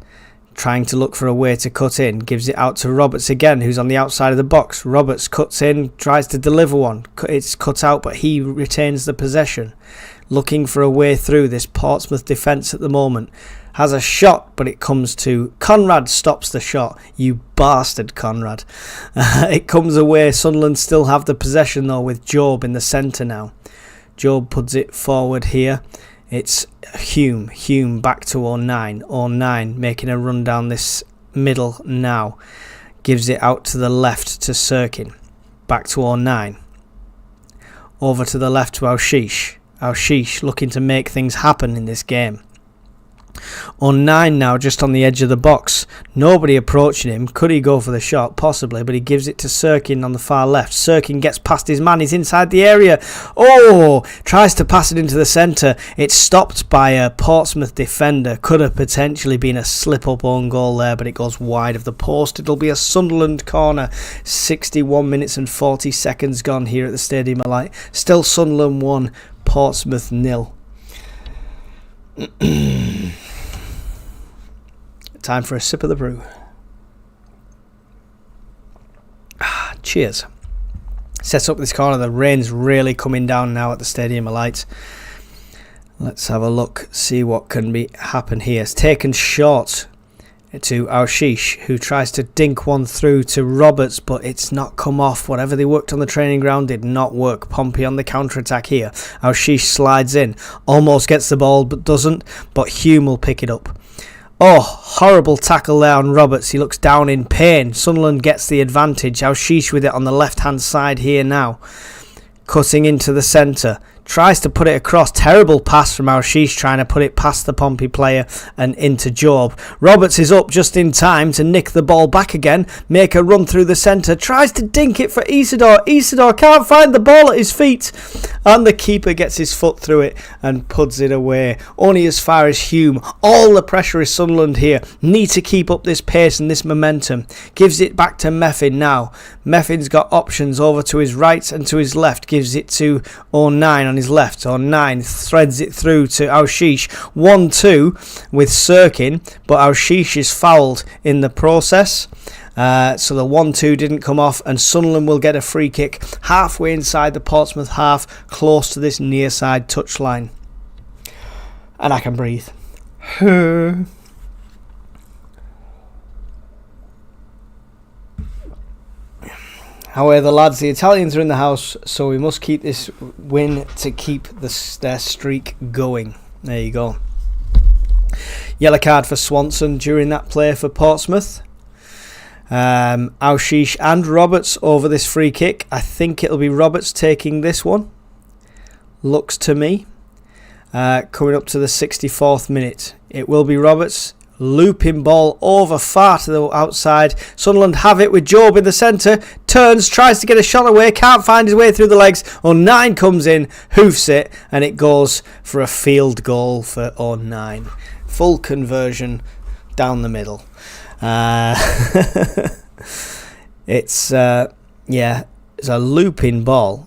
trying to look for a way to cut in, gives it out to Roberts again, who's on the outside of the box. Roberts cuts in, tries to deliver one, it's cut out, but he retains the possession, looking for a way through this Portsmouth defence at the moment. Has a shot, but it comes to Conrad. Stops the shot. You bastard, Conrad. It comes away. Sunderland still have the possession though, with Job in the centre now. Job puts it forward here. It's Hume back to 09. 09 making a run down this middle now. Gives it out to the left to Sirkin. Back to 09. Over to the left to Al-Shish. Al-Shish looking to make things happen in this game. 09 now just on the edge of the box. Nobody approaching him. Could he go for the shot? Possibly, but he gives it to Sirkin on the far left. Sirkin gets past his man. He's inside the area. Oh! Tries to pass it into the centre. It's stopped by a Portsmouth defender. Could have potentially been a slip-up own goal there, but it goes wide of the post. It'll be a Sunderland corner. 61 minutes and 40 seconds gone here at the Stadium Alight. Still Sunderland 1, Portsmouth 0. Time for a sip of the brew. Cheers. Sets up this corner. The rain's really coming down now at the Stadium Alight. Let's have a look, see what can happen here. It's taken short to Al-Shish, who tries to dink one through to Roberts, but it's not come off. Whatever they worked on the training ground did not work. Pompey on the counter-attack here. Al-Shish slides in, almost gets the ball but doesn't, but Hume will pick it up. Oh, horrible tackle there on Roberts. He looks down in pain. Sunderland gets the advantage. Al-Shish with it on the left-hand side here now. Cutting into the centre. Tries to put it across. Terrible pass from Al-Shish, trying to put it past the Pompey player and into Job. Roberts is up just in time to nick the ball back again. Make a run through the centre. Tries to dink it for Isidore. Isidore can't find the ball at his feet. And the keeper gets his foot through it and puts it away. Only as far as Hume. All the pressure is Sunderland here. Need to keep up this pace and this momentum. Gives it back to Meffin now. Meffin's got options over to his right and to his left. Gives it to 09 on his left. 09 threads it through to Al-Shish. 1-2 with Sirkin, but Al-Shish is fouled in the process. So the 1-2 didn't come off, and Sunderland will get a free kick halfway inside the Portsmouth half, close to this near side touchline. And I can breathe. However, lads, the Italians are in the house, so we must keep this win to keep their streak going. There you go. Yellow card for Swanson during that play for Portsmouth. Aushish and Roberts over this free kick. I think it'll be Roberts taking this one. Looks to me. Coming up to the 64th minute. It will be Roberts. Looping ball over far to the outside. Sunderland have it with Job in the centre. Turns, tries to get a shot away. Can't find his way through the legs. 09 comes in, hoofs it, and it goes for a field goal for 09. Full conversion down the middle. It's a looping ball.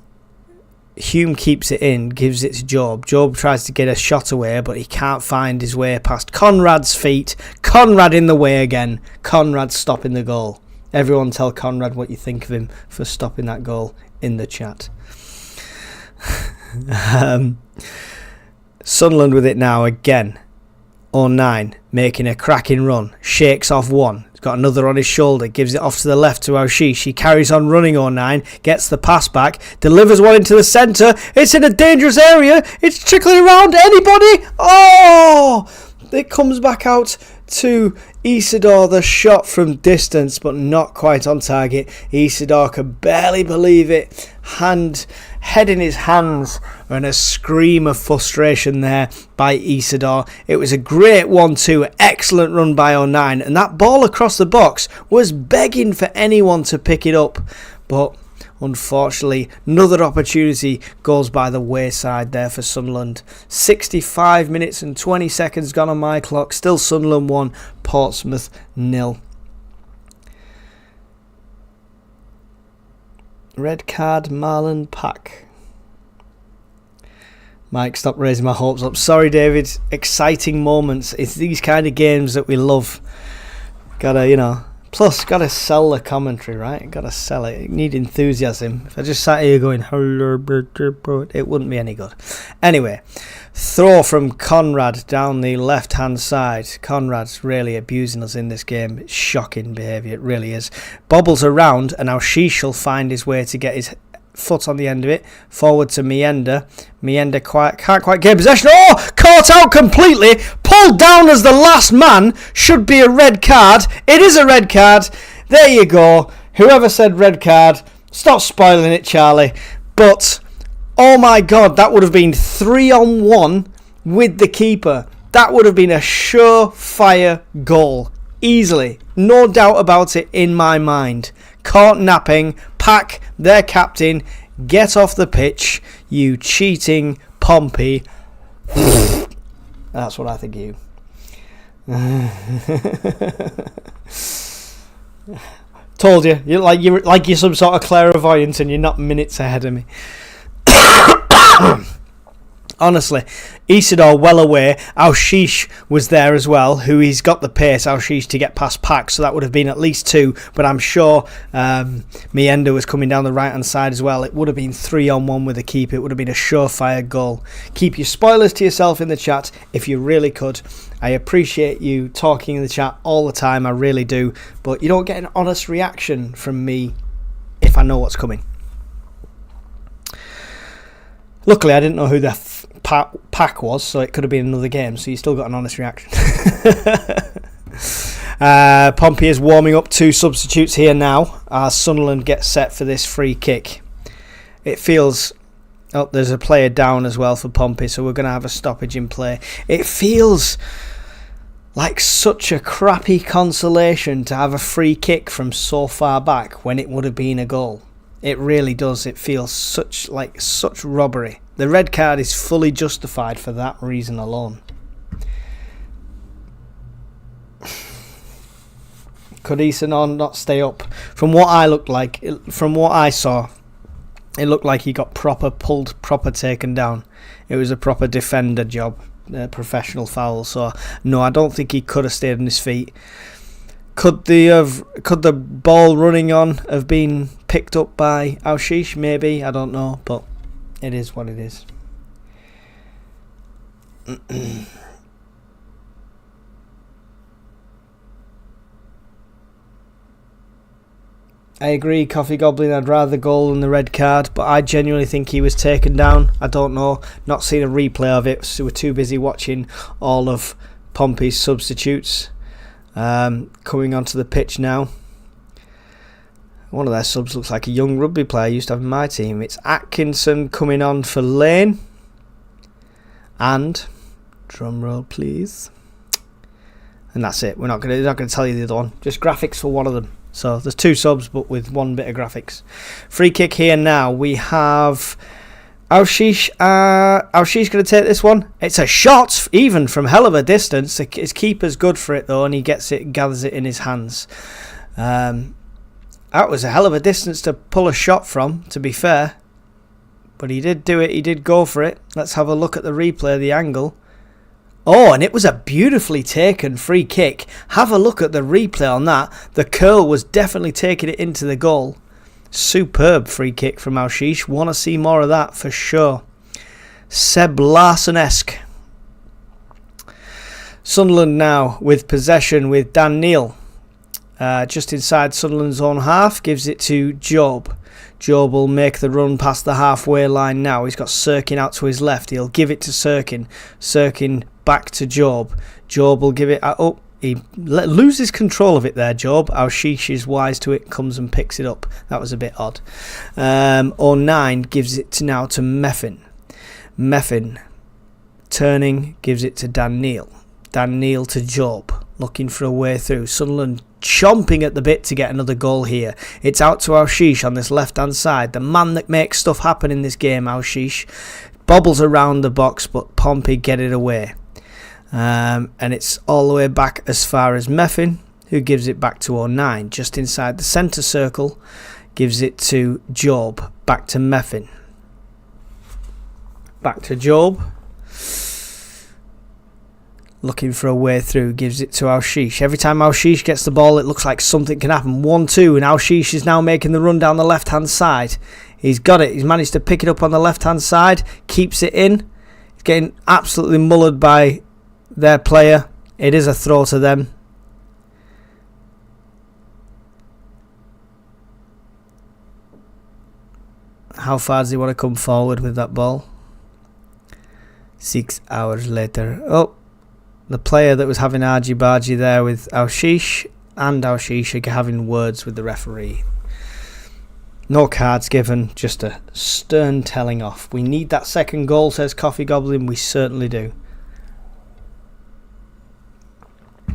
Hume keeps it in, gives it to Job. Job tries to get a shot away, but he can't find his way past Conrad's feet. Conrad in the way again. Conrad stopping the goal. Everyone tell Conrad what you think of him for stopping that goal in the chat. Sunderland with it now again. 09 making a cracking run. Shakes off one. Got another on his shoulder, gives it off to the left to Aushish. He carries on running 09, gets the pass back, delivers one into the centre. It's in a dangerous area. It's trickling around. Anybody? Oh! It comes back out to Isidore. The shot from distance, but not quite on target. Isidore can barely believe it. Head in his hands, and a scream of frustration there by Isidore. It was a great 1-2, excellent run by 09, and that ball across the box was begging for anyone to pick it up, but unfortunately another opportunity goes by the wayside there for Sunderland. 65 minutes and 20 seconds gone on my clock, still Sunderland 1, Portsmouth 0. Red card, Marlon Pack. Mike, stop raising my hopes up. Sorry, David. Exciting moments. It's these kind of games that we love. Plus, gotta sell the commentary, right? Gotta sell it. You need enthusiasm. If I just sat here going, it wouldn't be any good. Anyway, throw from Conrad down the left-hand side. Conrad's really abusing us in this game. It's shocking behaviour, it really is. Bobbles around, and now Sheesh find his way to get his foot on the end of it. Forward to Meander. Meander can't quite get possession. Oh! Caught out completely. Pulled down as the last man. Should be a red card. It is a red card. There you go. Whoever said red card, stop spoiling it, Charlie. But, oh my God, that would have been 3-on-1 with the keeper. That would have been a surefire goal. Easily. No doubt about it in my mind. Caught napping. Pack, their captain. Get off the pitch, you cheating Pompey. That's what I think of you. Told you. You're like you're some sort of clairvoyant and you're not minutes ahead of me. Honestly, Isidore well away. Aushish was there as well, who he's got the pace, Aushish, to get past Pack, so that would have been at least 2, but I'm sure Meander was coming down the right hand side as well. It would have been 3-on-1 with the keeper. It would have been a surefire goal. Keep your spoilers to yourself in the chat if you really could. I appreciate you talking in the chat all the time, I really do, but you don't get an honest reaction from me if I know what's coming. Luckily, I didn't know who the Pack was, so it could have been another game, so you still got an honest reaction. Pompey is warming up 2 substitutes here now as Sunderland gets set for this free kick. It feels... Oh, there's a player down as well for Pompey, so we're going to have a stoppage in play. It feels like such a crappy consolation to have a free kick from so far back when it would have been a goal. It really does. It feels such robbery. The red card is fully justified for that reason alone. Could Eason not stay up? From what I saw, it looked like he got proper pulled, proper taken down. It was a proper defender job, a professional foul. So no, I don't think he could have stayed on his feet. Could the ball running on have been picked up by Aushish? Maybe, I don't know, but it is what it is. I agree, Coffee Goblin, I'd rather the goal than the red card, but I genuinely think he was taken down. I don't know, not seen a replay of it, so we're too busy watching all of Pompey's substitutes. Coming onto the pitch now. One of their subs looks like a young rugby player I used to have in my team. It's Atkinson coming on for Lane. And, drum roll please. And that's it. We're not going to tell you the other one. Just graphics for one of them. So there's 2 subs, but with 1 bit of graphics. Free kick here now. We have Alshish. Alshish going to take this one. It's a shot, even from hell of a distance. His keeper's good for it though, and he gets it, gathers it in his hands. That was a hell of a distance to pull a shot from, to be fair. But he did do it. He did go for it. Let's have a look at the replay, the angle. Oh, and it was a beautifully taken free kick. Have a look at the replay on that. The curl was definitely taking it into the goal. Superb free kick from Alshish. Want to see more of that for sure. Seb Larsson-esque. Sunderland now with possession with Dan Neil. Just inside Sunderland's own half. Gives it to Job. Job will make the run past the halfway line now. He's got Sirkin out to his left. He'll give it to Sirkin. Sirkin back to Job. Job will give it... Oh, he loses control of it there, Job. Alshish is wise to it, comes and picks it up. That was a bit odd. 09 gives it now to Meffin. Meffin turning, gives it to Dan Neil. Dan Neil to Job. Looking for a way through. Sunderland chomping at the bit to get another goal here. It's out to Alshish on this left-hand side. The man that makes stuff happen in this game, Alshish. Bobbles around the box, but Pompey get it away. And it's all the way back as far as Meffin, who gives it back to 09. Just inside the centre circle, gives it to Job. Back to Meffin. Back to Job. Looking for a way through, gives it to Alshish. Every time Alshish gets the ball, it looks like something can happen. 1-2, and Alshish is now making the run down the left-hand side. He's got it. He's managed to pick it up on the left-hand side. Keeps it in. He's getting absolutely mullered by their player. It is a throw to them. How far does he want to come forward with that ball? 6 hours later. Oh. The player that was having argy-bargy there with Alshish and Alshish are having words with the referee. No cards given, just a stern telling off. We need that second goal, says Coffee Goblin. We certainly do.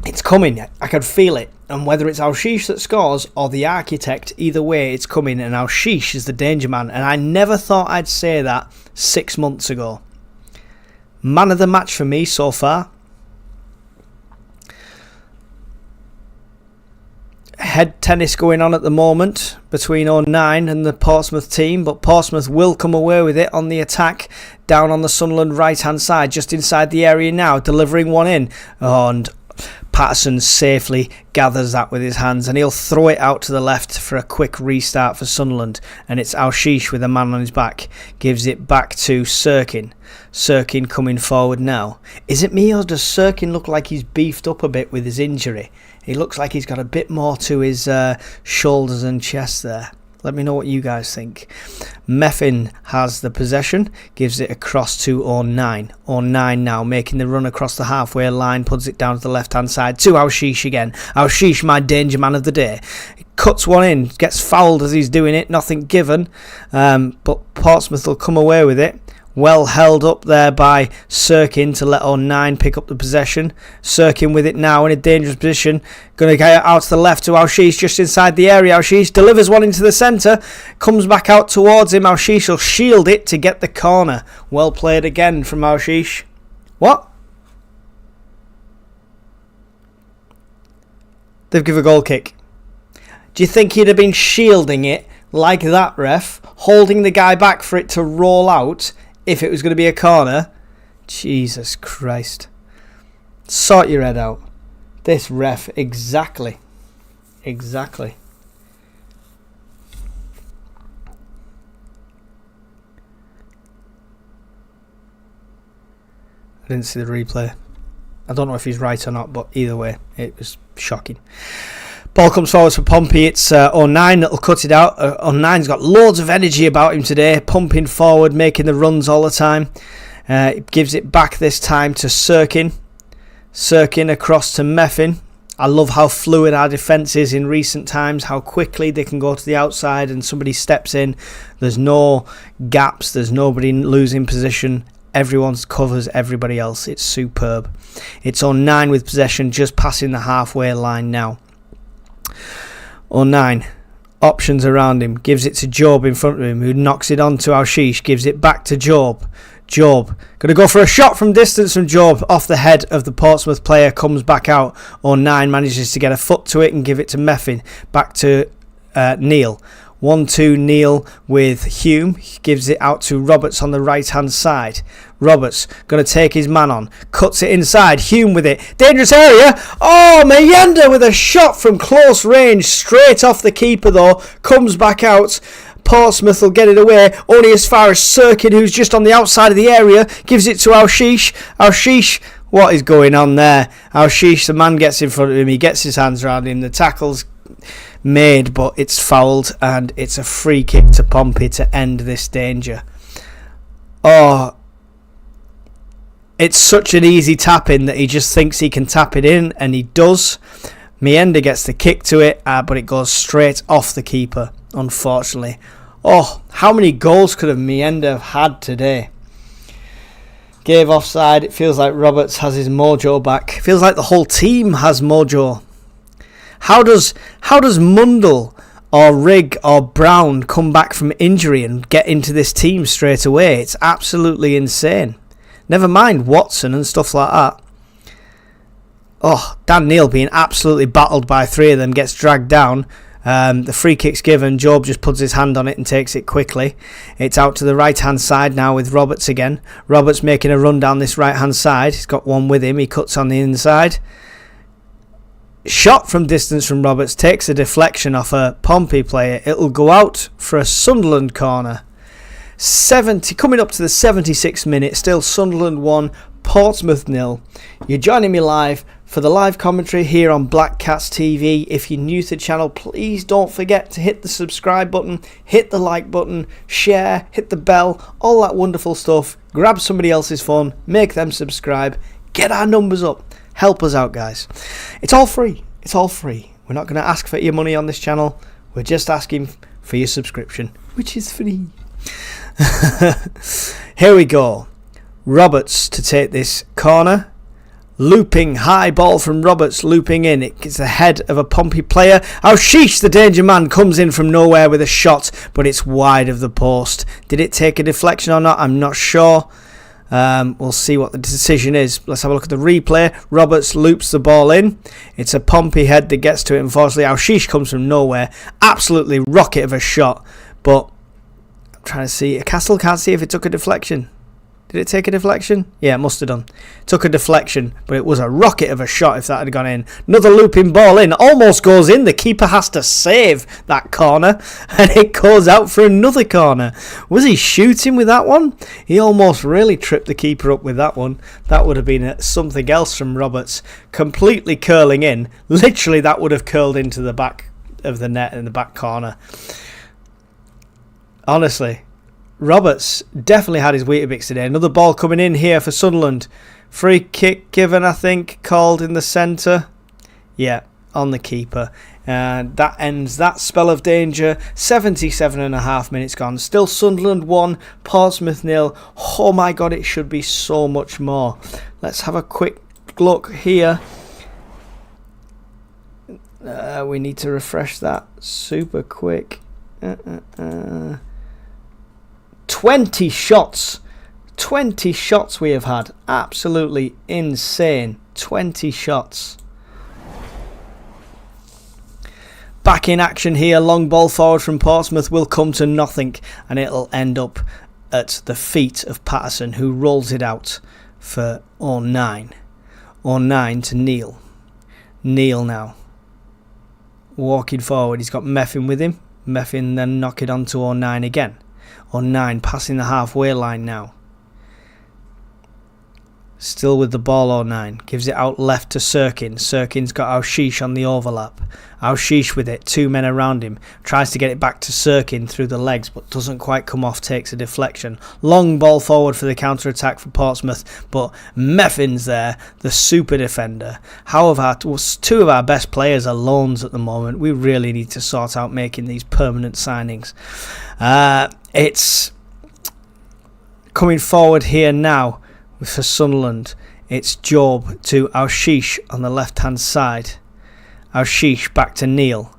It's coming. I can feel it. And whether it's Alshish that scores or the architect, either way, it's coming. And Alshish is the danger man. And I never thought I'd say that 6 months ago. Man of the match for me so far. Head tennis going on at the moment between 09 and the Portsmouth team, but Portsmouth will come away with it on the attack down on the Sunderland right hand side, just inside the area now, delivering one in. And Patterson safely gathers that with his hands, and he'll throw it out to the left for a quick restart for Sunderland. And it's Alshish with a man on his back, gives it back to Sirkin. Sirkin coming forward now. Is it me, or does Sirkin look like he's beefed up a bit with his injury? He looks like he's got a bit more to his shoulders and chest there. Let me know what you guys think. Meffin has the possession, gives it across to 09. 09 now making the run across the halfway line, puts it down to the left-hand side to Alshish again. Alshish, my danger man of the day. Cuts one in, gets fouled as he's doing it, nothing given. But Portsmouth will come away with it. Well held up there by Sirkin to let 09 pick up the possession. Sirkin with it now in a dangerous position. Going to get out to the left to Alshish just inside the area. Alshish delivers one into the centre. Comes back out towards him. Alshish will shield it to get the corner. Well played again from Alshish. What? They've given a goal kick. Do you think he'd have been shielding it like that, ref? Holding the guy back for it to roll out if it was going to be a corner? Jesus Christ. Sort your head out. This ref, exactly. Exactly. I didn't see the replay. I don't know if he's right or not, but either way, it was shocking. Ball comes forward for Pompey. It's 09 that'll cut it out. 09's got loads of energy about him today, pumping forward, making the runs all the time. It gives it back this time to Sirkin. Sirkin across to Meffin. I love how fluid our defence is in recent times, how quickly they can go to the outside and somebody steps in. There's no gaps, there's nobody losing position. Everyone covers everybody else. It's superb. It's on 9 with possession, just passing the halfway line now. On 9. Options around him. Gives it to Job in front of him, who knocks it on to Alshish. Gives it back to Job. Job. Going to go for a shot from distance from Job. Off the head of the Portsmouth player. Comes back out. On 9. Manages to get a foot to it and give it to Meffin. Back to Neil. 1-2 Neil with Hume. He gives it out to Roberts on the right hand side. Roberts going to take his man on. Cuts it inside. Hume with it. Dangerous area. Oh, Mayenda with a shot from close range. Straight off the keeper though. Comes back out. Portsmouth will get it away. Only as far as Sirkin, who's just on the outside of the area. Gives it to Alshish. Alshish. What is going on there? Alshish, the man gets in front of him. He gets his hands around him. The tackle's made, but it's fouled, and it's a free kick to Pompey to end this danger. Oh, it's such an easy tap in that he just thinks he can tap it in, and he does. Mayenda gets the kick to it, but it goes straight off the keeper, unfortunately. Oh, how many goals could have Mayenda have had today? Gave offside. It feels like Roberts has his mojo back. Feels like the whole team has mojo. How does Mundle or Rigg or Brown come back from injury and get into this team straight away? It's absolutely insane. Never mind Watson and stuff like that. Oh, Dan Neil being absolutely battled by 3 of them, gets dragged down. The free kick's given. Job just puts his hand on it and takes it quickly. It's out to the right hand side now with Roberts again. Roberts making a run down this right hand side. He's got one with him. He cuts on the inside. Shot from distance from Roberts, takes a deflection off a Pompey player. It'll go out for a Sunderland corner. 70 coming up to the 76th minute. Still Sunderland 1, Portsmouth 0. You're joining me live for the live commentary here on Black Cats TV. If you're new to the channel, please don't forget to hit the subscribe button, hit the like button, share, hit the bell, all that wonderful stuff. Grab somebody else's phone, make them subscribe, get our numbers up. Help us out, guys. It's all free. It's all free. We're not going to ask for your money on this channel. We're just asking for your subscription, which is free. Here we go. Roberts to take this corner. Looping, high ball from Roberts, looping in. It gets the head of a Pompey player. Oh, sheesh, the danger man comes in from nowhere with a shot, but it's wide of the post. Did it take a deflection or not? I'm not sure. We'll see what the decision is. Let's have a look at the replay. Roberts loops the ball in. It's a Pompey head that gets to it. Unfortunately, Alshish comes from nowhere. Absolutely rocket of a shot. But I'm trying to see. Castle can't see if it took a deflection. Did it take a deflection? Yeah, it must have done. Took a deflection, but it was a rocket of a shot if that had gone in. Another looping ball in. Almost goes in. The keeper has to save that corner, and it goes out for another corner. Was he shooting with that one? He almost really tripped the keeper up with that one. That would have been something else from Roberts. Completely curling in. Literally, that would have curled into the back of the net in the back corner. Honestly. Roberts definitely had his Weetabix today. Another ball coming in here for Sunderland. Free kick given, I think, called in the centre. Yeah, on the keeper. And that ends that spell of danger. 77.5 minutes gone. Still Sunderland 1, Portsmouth 0. Oh my God, it should be so much more. Let's have a quick look here. We need to refresh that super quick. 20 shots. 20 shots we have had. Absolutely insane. 20 shots. Back in action here. Long ball forward from Portsmouth will come to nothing, and it'll end up at the feet of Patterson, who rolls it out for 09. 09 to Neil. Neil now. Walking forward. He's got Meffin with him. Meffin then knock it on to 09 again. 09 passing the halfway line now. Still with the ball, 09. Gives it out left to Sirkin. Sirkin's got Alshish on the overlap. Alshish with it. 2 men around him. Tries to get it back to Sirkin through the legs, but doesn't quite come off. Takes a deflection. Long ball forward for the counter-attack for Portsmouth, but Meffin's there, the super defender. However, 2 of our best players are loans at the moment. We really need to sort out making these permanent signings. It's coming forward here now. For Sunderland, it's Job to Alshish on the left-hand side. Alshish back to Neil.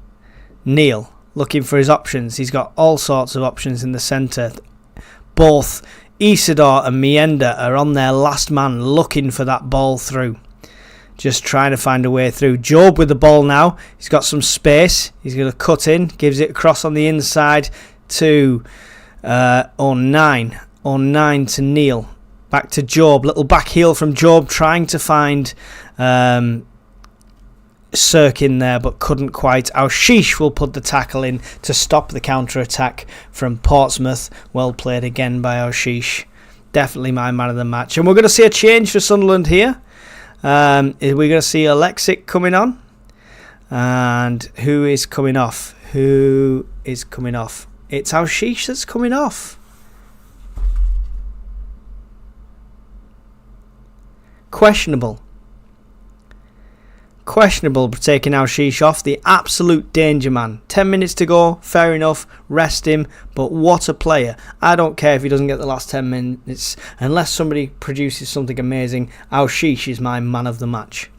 Neil looking for his options. He's got all sorts of options in the centre. Both Isidore and Mienda are on their last man looking for that ball through. Just trying to find a way through. Job with the ball now. He's got some space. He's going to cut in. Gives it across on the inside to 09. 09 to Neil. Back to Job. Little back heel from Job trying to find Sirkin there, but couldn't quite. Alshish will put the tackle in to stop the counter-attack from Portsmouth. Well played again by Alshish. Definitely my man of the match. And we're going to see a change for Sunderland here. We're going to see Alexic coming on. And who is coming off? Who is coming off? It's Alshish that's coming off. Questionable for taking Alshish off. The absolute danger man. 10 minutes to go, fair enough, rest him, but what a player. I don't care if he doesn't get the last 10 minutes unless somebody produces something amazing. Alshish is my man of the match.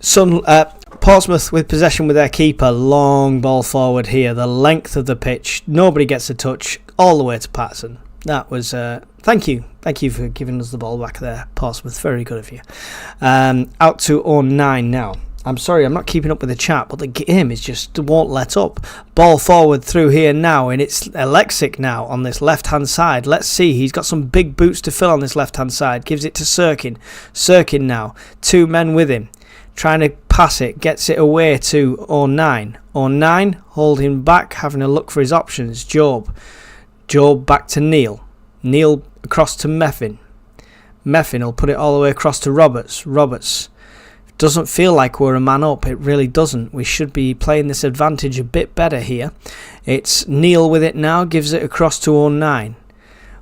Portsmouth with possession with their keeper. Long ball forward here, the length of the pitch, nobody gets a touch, all the way to Patterson. That was thank you for giving us the ball back there, Portsmouth. Very good of you. Out to 09 now. I'm sorry, I'm not keeping up with the chat, but the game is just won't let up. Ball forward through here now, and it's Alexic now on this left-hand side. Let's see, he's got some big boots to fill on this left-hand side. Gives it to Sirkin. Sirkin now, 2 men with him. Trying to pass it, gets it away to 09. 09 holding back, having a look for his options. Job back to Neil. Neil across to Meffin. Meffin will put it all the way across to Roberts. Roberts. Doesn't feel like we're a man up. It really doesn't. We should be playing this advantage a bit better here. It's Neil with it now. Gives it across to 09.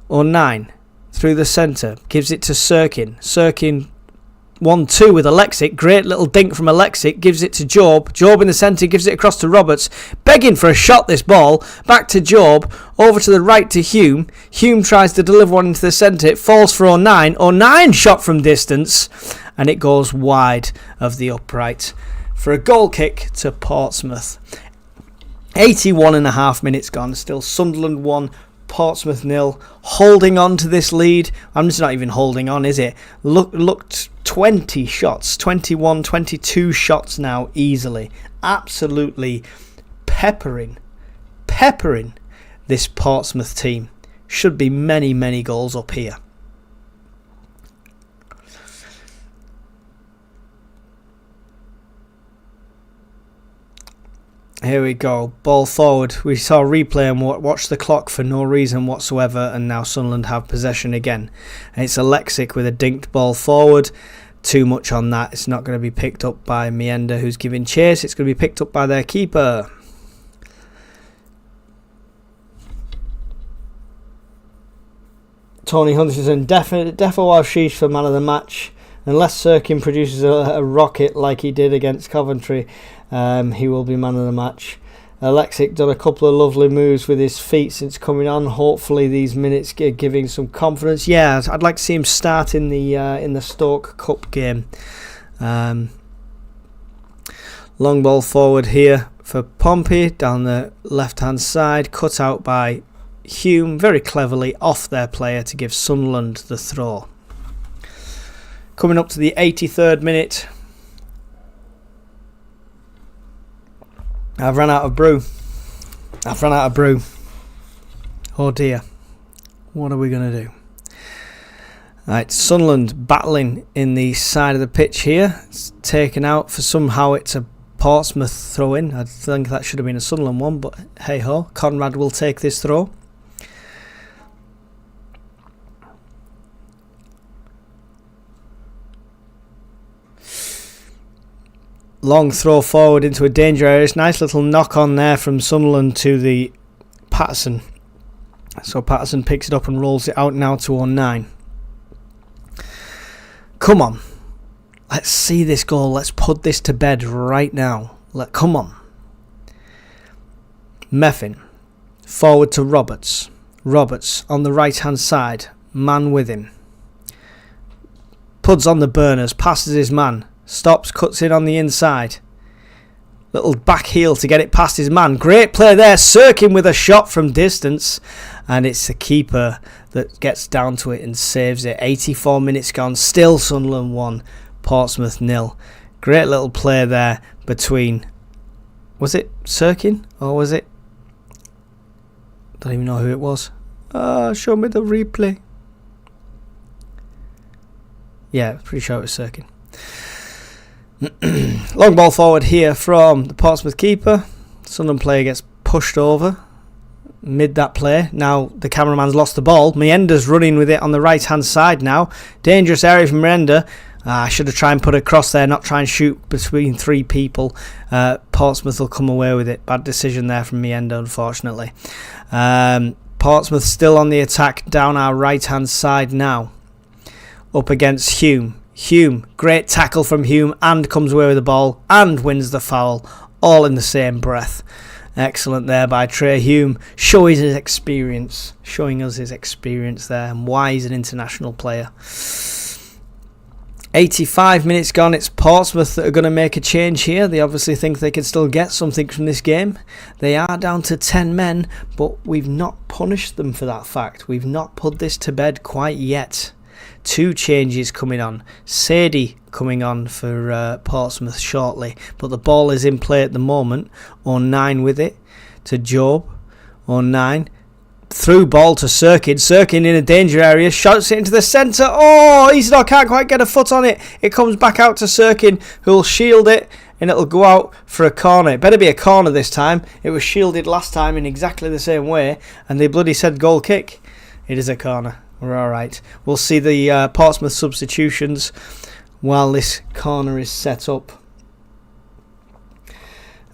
09 through the centre. Gives it to Sirkin. Sirkin 1-2 with Alexic. Great little dink from Alexic. Gives it to Job. Job in the centre. Gives it across to Roberts. Begging for a shot, this ball. Back to Job. Over to the right to Hume. Hume tries to deliver one into the centre. It falls for 09. 09 shot from distance. And it goes wide of the upright for a goal kick to Portsmouth. 81.5 minutes gone. Still Sunderland 1, Portsmouth 0. Holding on to this lead. I'm just not even holding on, is it? Looked 20 shots. 21, 22 shots now easily. Absolutely peppering this Portsmouth team. Should be many, many goals up here. Here we go, ball forward. We saw replay and watch the clock for no reason whatsoever, and now Sunderland have possession again. And it's Alexic with a dinked ball forward. Too much on that. It's not going to be picked up by Mienda, who's giving chase. It's going to be picked up by their keeper. Tony Huntington, defo Alshish for man of the match. Unless Sirkin produces a rocket like he did against Coventry, he will be man of the match. Alexic done a couple of lovely moves with his feet since coming on. Hopefully these minutes giving some confidence. Yeah, I'd like to see him start in the Stoke Cup game. Long ball forward here for Pompey down the left-hand side. Cut out by Hume very cleverly off their player to give Sunderland the throw. Coming up to the 83rd minute. I've run out of brew. Oh dear. What are we going to do? Right, Sunderland battling in the side of the pitch here. It's taken out for somehow it's a Portsmouth throw-in. I think that should have been a Sunderland one, but hey-ho. Conrad will take this throw. Long throw forward into a danger area. It's nice little knock on there from Sunderland to the Patterson. So Patterson picks it up and rolls it out now to 09. Come on. Let's see this goal. Let's put this to bed right now. Come on. Meffin. Forward to Roberts. Roberts on the right hand side. Man with him. Puds on the burners. Passes his man. Stops. Cuts in on the inside. Little back heel to get it past his man. Great play there. Sirkin with a shot from distance. And it's the keeper that gets down to it and saves it. 84 minutes gone. Still Sunderland 1. Portsmouth 0. Great little play there between... Was it Sirkin? Or was it... Don't even know who it was. Show me the replay. Yeah, pretty sure it was Sirkin. Long ball forward here from the Portsmouth keeper. Sunderland player gets pushed over mid that play. Now the cameraman's lost the ball. Mienda's running with it on the right hand side now. Dangerous area from Mienda. I should have tried and put it across there, not try and shoot between three people. Portsmouth will come away with it. Bad decision there from Mienda, unfortunately. Portsmouth still on the attack down our right hand side now. Up against Hume. Hume, great tackle from Hume, and comes away with the ball and wins the foul, all in the same breath. Excellent there by Trey Hume, showing us his experience there and why he's an international player. 85 minutes gone. It's Portsmouth that are going to make a change here. They obviously think they can still get something from this game. They are down to 10 men, but we've not punished them for that fact. We've not put this to bed quite yet. 2 changes coming on. Sadie coming on for Portsmouth shortly, but the ball is in play at the moment. 09 with it to Job. 09. Through ball to Sirkin. Sirkin in a danger area. Shouts it into the centre. Oh, Isidore can't quite get a foot on it. It comes back out to Sirkin, who'll shield it, and it'll go out for a corner. It better be a corner this time. It was shielded last time in exactly the same way, and they bloody said goal kick. It is a corner. We're alright. We'll see the Portsmouth substitutions while this corner is set up.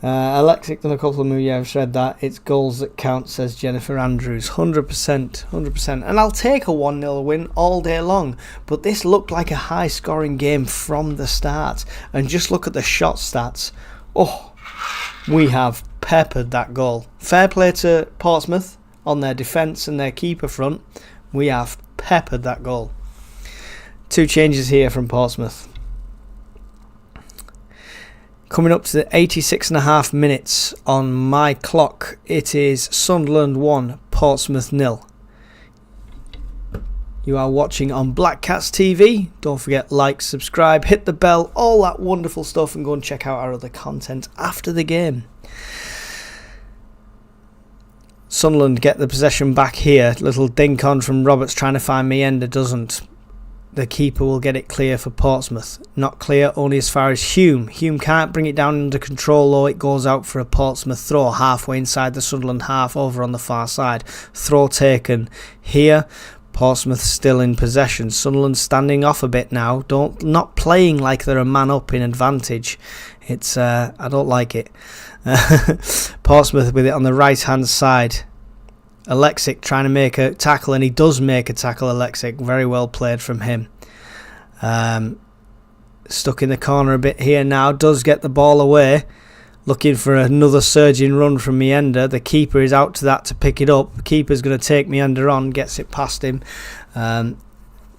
Alexic done a couple of moves. Yeah, I've read that. It's goals that count, says Jennifer Andrews. 100%. And I'll take a 1-0 win all day long. But this looked like a high-scoring game from the start. And just look at the shot stats. Oh, we have peppered that goal. Fair play to Portsmouth on their defence and their keeper front. We have peppered that goal. 2 changes here from Portsmouth. Coming up to the 86.5 minutes on my clock, it is Sunderland 1, Portsmouth 0. You are watching on Black Cats TV. Don't forget, like, subscribe, hit the bell, all that wonderful stuff, and go and check out our other content after the game. Sunderland get the possession back here. Little dink on from Roberts trying to find Mienda, doesn't. The keeper will get it clear for Portsmouth. Not clear, only as far as Hume. Hume can't bring it down under control though. It goes out for a Portsmouth throw halfway inside the Sunderland half over on the far side. Throw taken here. Portsmouth still in possession. Sunderland standing off a bit now. Not playing like they're a man up in advantage. It's I don't like it. Portsmouth with it on the right hand side. Alexic trying to make a tackle, and he does make a tackle. Alexic, very well played from him. Stuck in the corner a bit here now, does get the ball away, looking for another surging run from Mienda. The keeper is out to that to pick it up. The keeper's going to take Mienda on, gets it past him.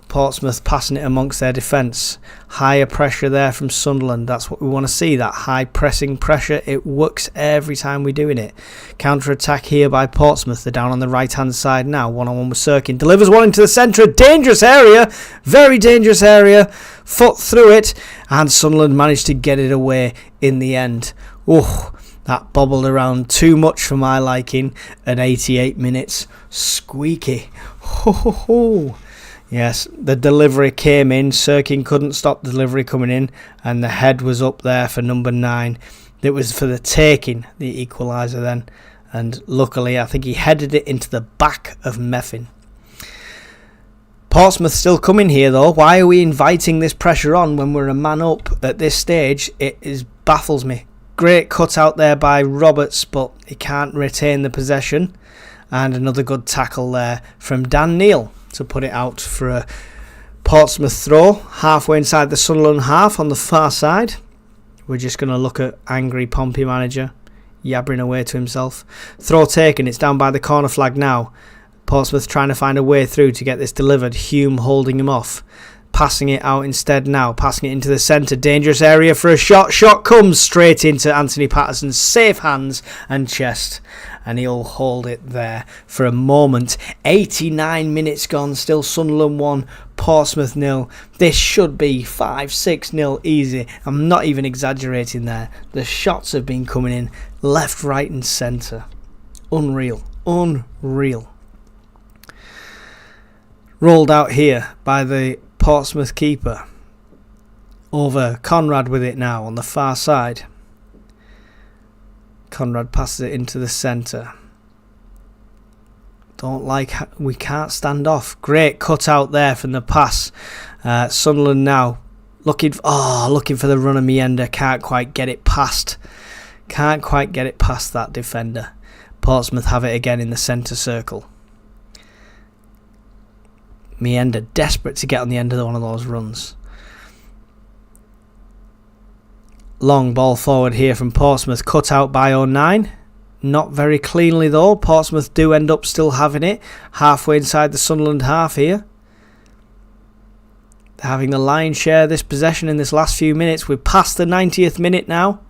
Portsmouth passing it amongst their defence. Higher pressure there from Sunderland. That's what we want to see, that high pressing pressure. It works every time we're doing it. Counter attack here by Portsmouth. They're down on the right hand side now. 1-on-1 with Sirkin. Delivers one into the centre. Dangerous area. Very dangerous area. Foot through it. And Sunderland managed to get it away in the end. Oh, that bobbled around too much for my liking at 88 minutes. Squeaky. Ho ho ho. Yes, the delivery came in. Sirkin couldn't stop the delivery coming in, and the head was up there for number 9. It was for the taking, the equaliser then, and luckily I think he headed it into the back of Meffin. Portsmouth still coming here though. Why are we inviting this pressure on when we're a man up at this stage? It is baffles me. Great cut out there by Roberts, but he can't retain the possession. And another good tackle there from Dan Neal to put it out for a Portsmouth throw, halfway inside the Sunderland half on the far side. We're just going to look at angry Pompey manager yabbering away to himself. Throw taken, it's down by the corner flag now. Portsmouth trying to find a way through to get this delivered. Hume holding him off. Passing it out instead now. Passing it into the centre. Dangerous area for a shot. Shot comes straight into Anthony Patterson's safe hands and chest. And he'll hold it there for a moment. 89 minutes gone. Still Sunderland 1, Portsmouth 0. This should be 5-6-0 easy. I'm not even exaggerating there. The shots have been coming in left, right and centre. Unreal. Unreal. Rolled out here by the Portsmouth keeper. Over Conrad with it now on the far side. Conrad passes it into the centre. We can't stand off. Great cut out there from the pass. Sunderland now looking for the run of Mienda. Can't quite get it past that defender. Portsmouth have it again in the centre circle. Mienda desperate to get on the end of one of those runs. Long ball forward here from Portsmouth, cut out by 09. Not very cleanly though. Portsmouth do end up still having it halfway inside the Sunderland half here. They're having the lion's share of this possession in this last few minutes. We're past the 90th minute now.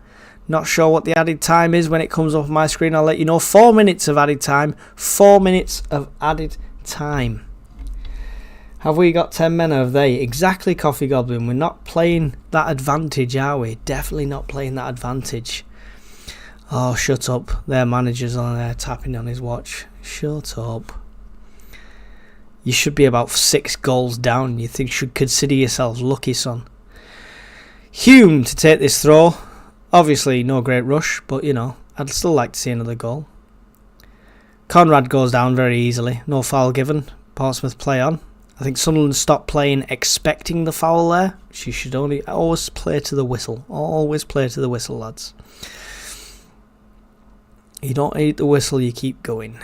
Not sure what the added time is when it comes up on my screen. I'll let you know. 4 minutes of added time. 4 minutes of added time. Have we got 10 men? Have they? Exactly, Coffee Goblin. We're not playing that advantage, are we? Definitely not playing that advantage. Oh, shut up. Their manager's on there tapping on his watch. Shut up. You should be about 6 goals down. You should consider yourselves lucky, son. Hume to take this throw. Obviously, no great rush, but, you know, I'd still like to see another goal. Conrad goes down very easily. No foul given. Portsmouth play on. I think Sunderland stopped playing expecting the foul there. She should always play to the whistle. Always play to the whistle, lads. You don't eat the whistle, you keep going.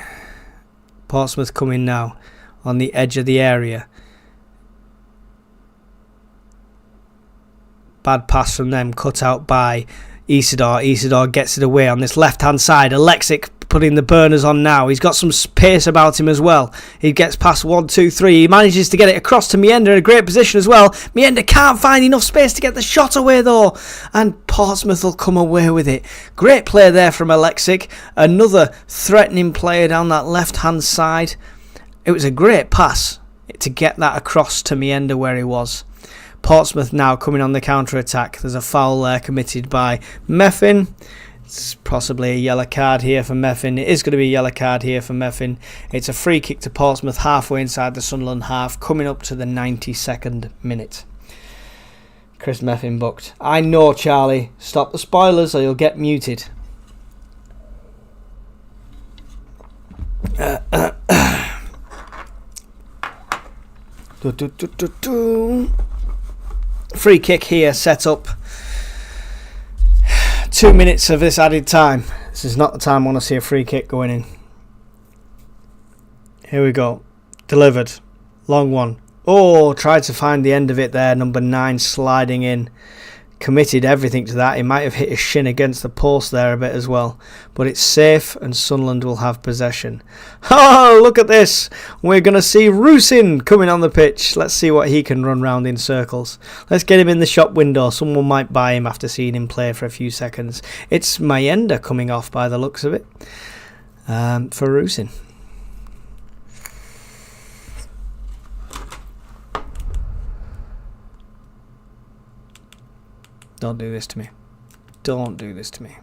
Portsmouth coming now on the edge of the area. Bad pass from them, cut out by Isidore. Isidore gets it away on this left-hand side. Alexic putting the burners on now. He's got some pace about him as well. He gets past 1, 2, 3. He manages to get it across to Mienda in a great position as well. Mienda can't find enough space to get the shot away though. And Portsmouth will come away with it. Great play there from Alexic. Another threatening player down that left-hand side. It was a great pass to get that across to Mienda where he was. Portsmouth now coming on the counter-attack. There's a foul there committed by Meffin. It's possibly a yellow card here for Meffin. It is going to be a yellow card here for Meffin. It's a free kick to Portsmouth halfway inside the Sunderland half, coming up to the 92nd minute. Chris Meffin booked. I know, Charlie. Stop the spoilers or you'll get muted. Free kick here set up. 2 minutes of this added time. This is not the time I want to see a free kick going in. Here we go. Delivered. Long one. Oh, tried to find the end of it there. Number 9 sliding in. Committed everything to that. He might have hit his shin against the post there a bit as well. But it's safe and Sunderland will have possession. Oh, look at this. We're going to see Rusin coming on the pitch. Let's see what he can run round in circles. Let's get him in the shop window. Someone might buy him after seeing him play for a few seconds. It's Mienda coming off by the looks of it. For Rusin. Don't do this to me. Don't do this to me.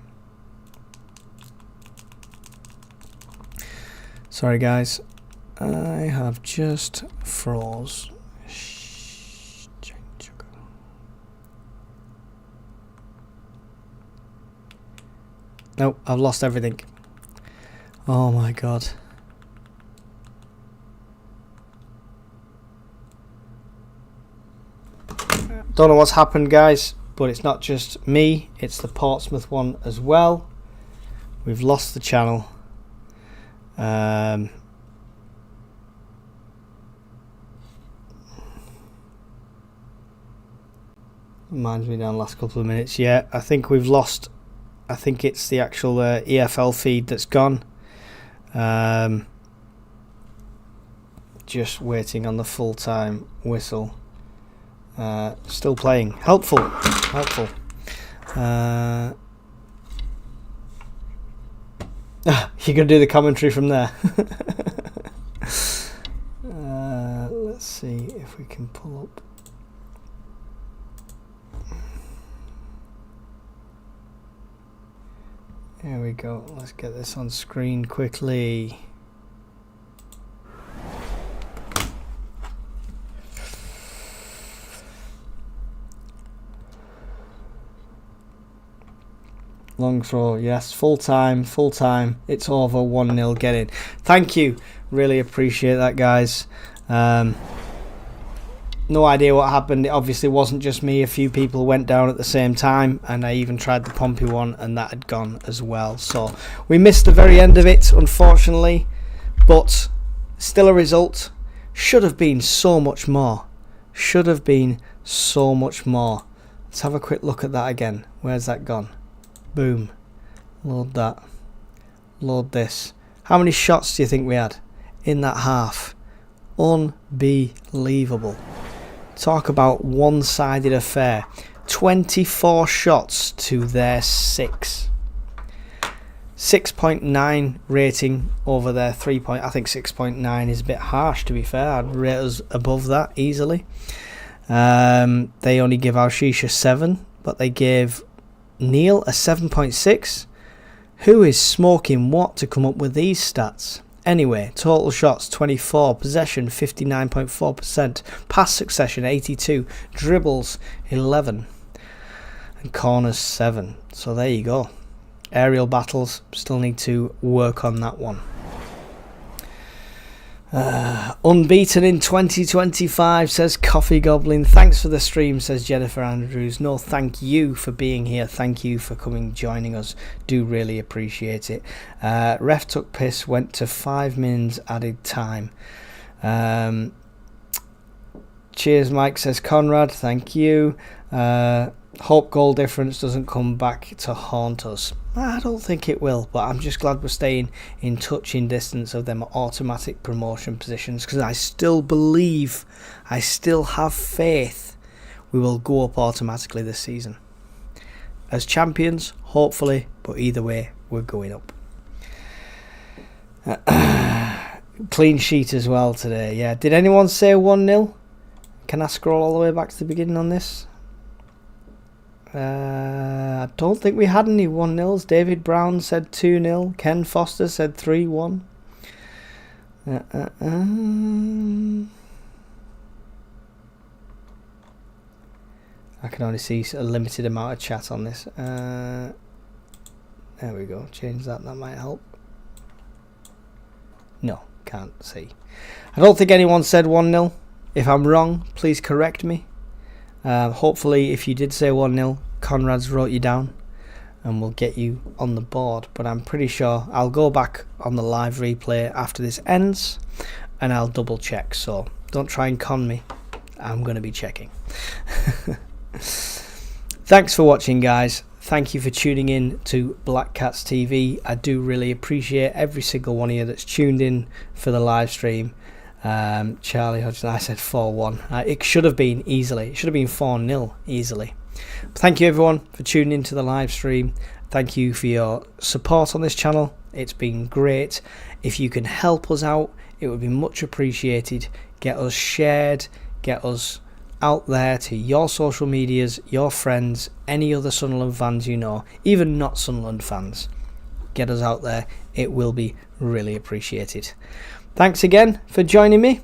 Sorry guys. I have just froze. Nope, I've lost everything. Oh my god. Don't know what's happened, guys. but it's not just me, it's the Portsmouth one as well. We've lost the channel. Reminds me down the last couple of minutes. Yeah, I think we've lost. I think it's the actual EFL feed that's gone. Just waiting on the full-time whistle. Still playing. Helpful. You're going to do the commentary from there. Let's see if we can pull up. There we go. Let's get this on screen quickly. Long throw, yes, full time, it's over, 1-0, get in. Thank you, really appreciate that, guys. No idea what happened. It obviously wasn't just me, a few people went down at the same time, and I even tried the Pompey one and that had gone as well. So we missed the very end of it, unfortunately, but still a result. Should have been so much more. Let's have a quick look at that again. Where's that gone? Boom. Load that. Load this. How many shots do you think we had in that half? Unbelievable. Talk about one-sided affair. 24 shots to their 6. 6.9 rating over their 3 point. I think 6.9 is a bit harsh, to be fair. I'd rate us above that easily. They only give Alshisha 7, but they gave Neil a 7.6. Who is smoking what to come up with these stats? Anyway, total shots 24, possession 59.4%, pass succession 82, dribbles 11, and corners 7. So there you go. Aerial battles, still need to work on that one. Unbeaten in 2025, says Coffee Goblin. Thanks for the stream, says Jennifer Andrews. No, thank you for being here. Thank you for joining us. Do really appreciate it. Ref took piss, went to 5 mins added time. Cheers, Mike, says Conrad. Thank you. Hope goal difference doesn't come back to haunt us. I don't think it will, but I'm just glad we're staying in touching distance of them automatic promotion positions, because I still believe, I still have faith we will go up automatically this season. As champions, hopefully, but either way, we're going up. Clean sheet as well today, yeah. Did anyone say 1-0? Can I scroll all the way back to the beginning on this? I don't think we had any 1-0s. David Brown said 2-0. Ken Foster said 3-1. I can only see a limited amount of chat on this. There we go. Change that. That might help. No, can't see. I don't think anyone said 1-0. If I'm wrong, please correct me. Hopefully, if you did say 1-0, Conrad's wrote you down and we'll get you on the board. But I'm pretty sure I'll go back on the live replay after this ends and I'll double check. So don't try and con me. I'm going to be checking. Thanks for watching, guys. Thank you for tuning in to Black Cats TV. I do really appreciate every single one of you that's tuned in for the live stream. Charlie Hodgson, I said 4-1. It should have been easily. It should have been 4-0 easily. But thank you everyone for tuning into the live stream. Thank you for your support on this channel. It's been great. If you can help us out, it would be much appreciated. Get us shared. Get us out there to your social medias, your friends, any other Sunderland fans you know, even not Sunderland fans. Get us out there. It will be really appreciated. Thanks again for joining me,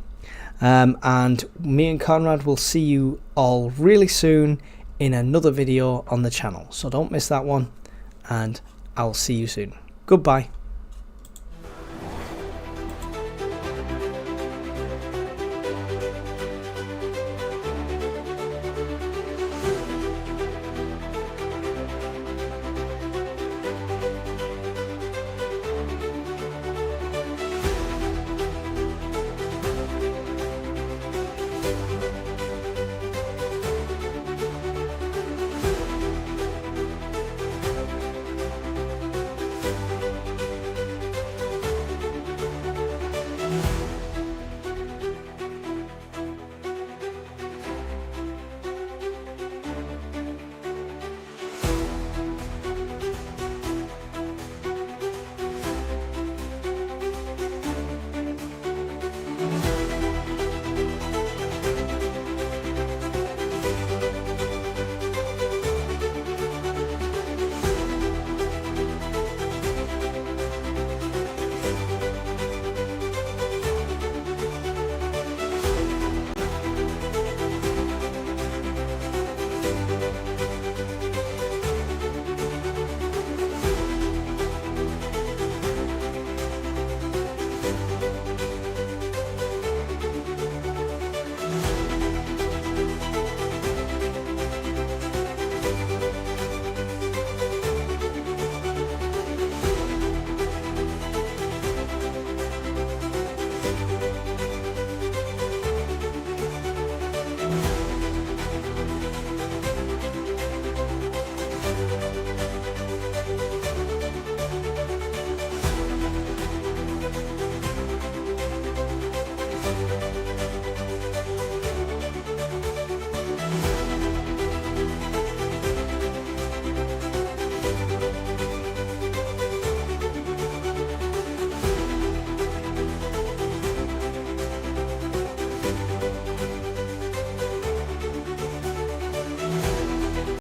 and me and Conrad will see you all really soon in another video on the channel, so don't miss that one, and I'll see you soon. Goodbye.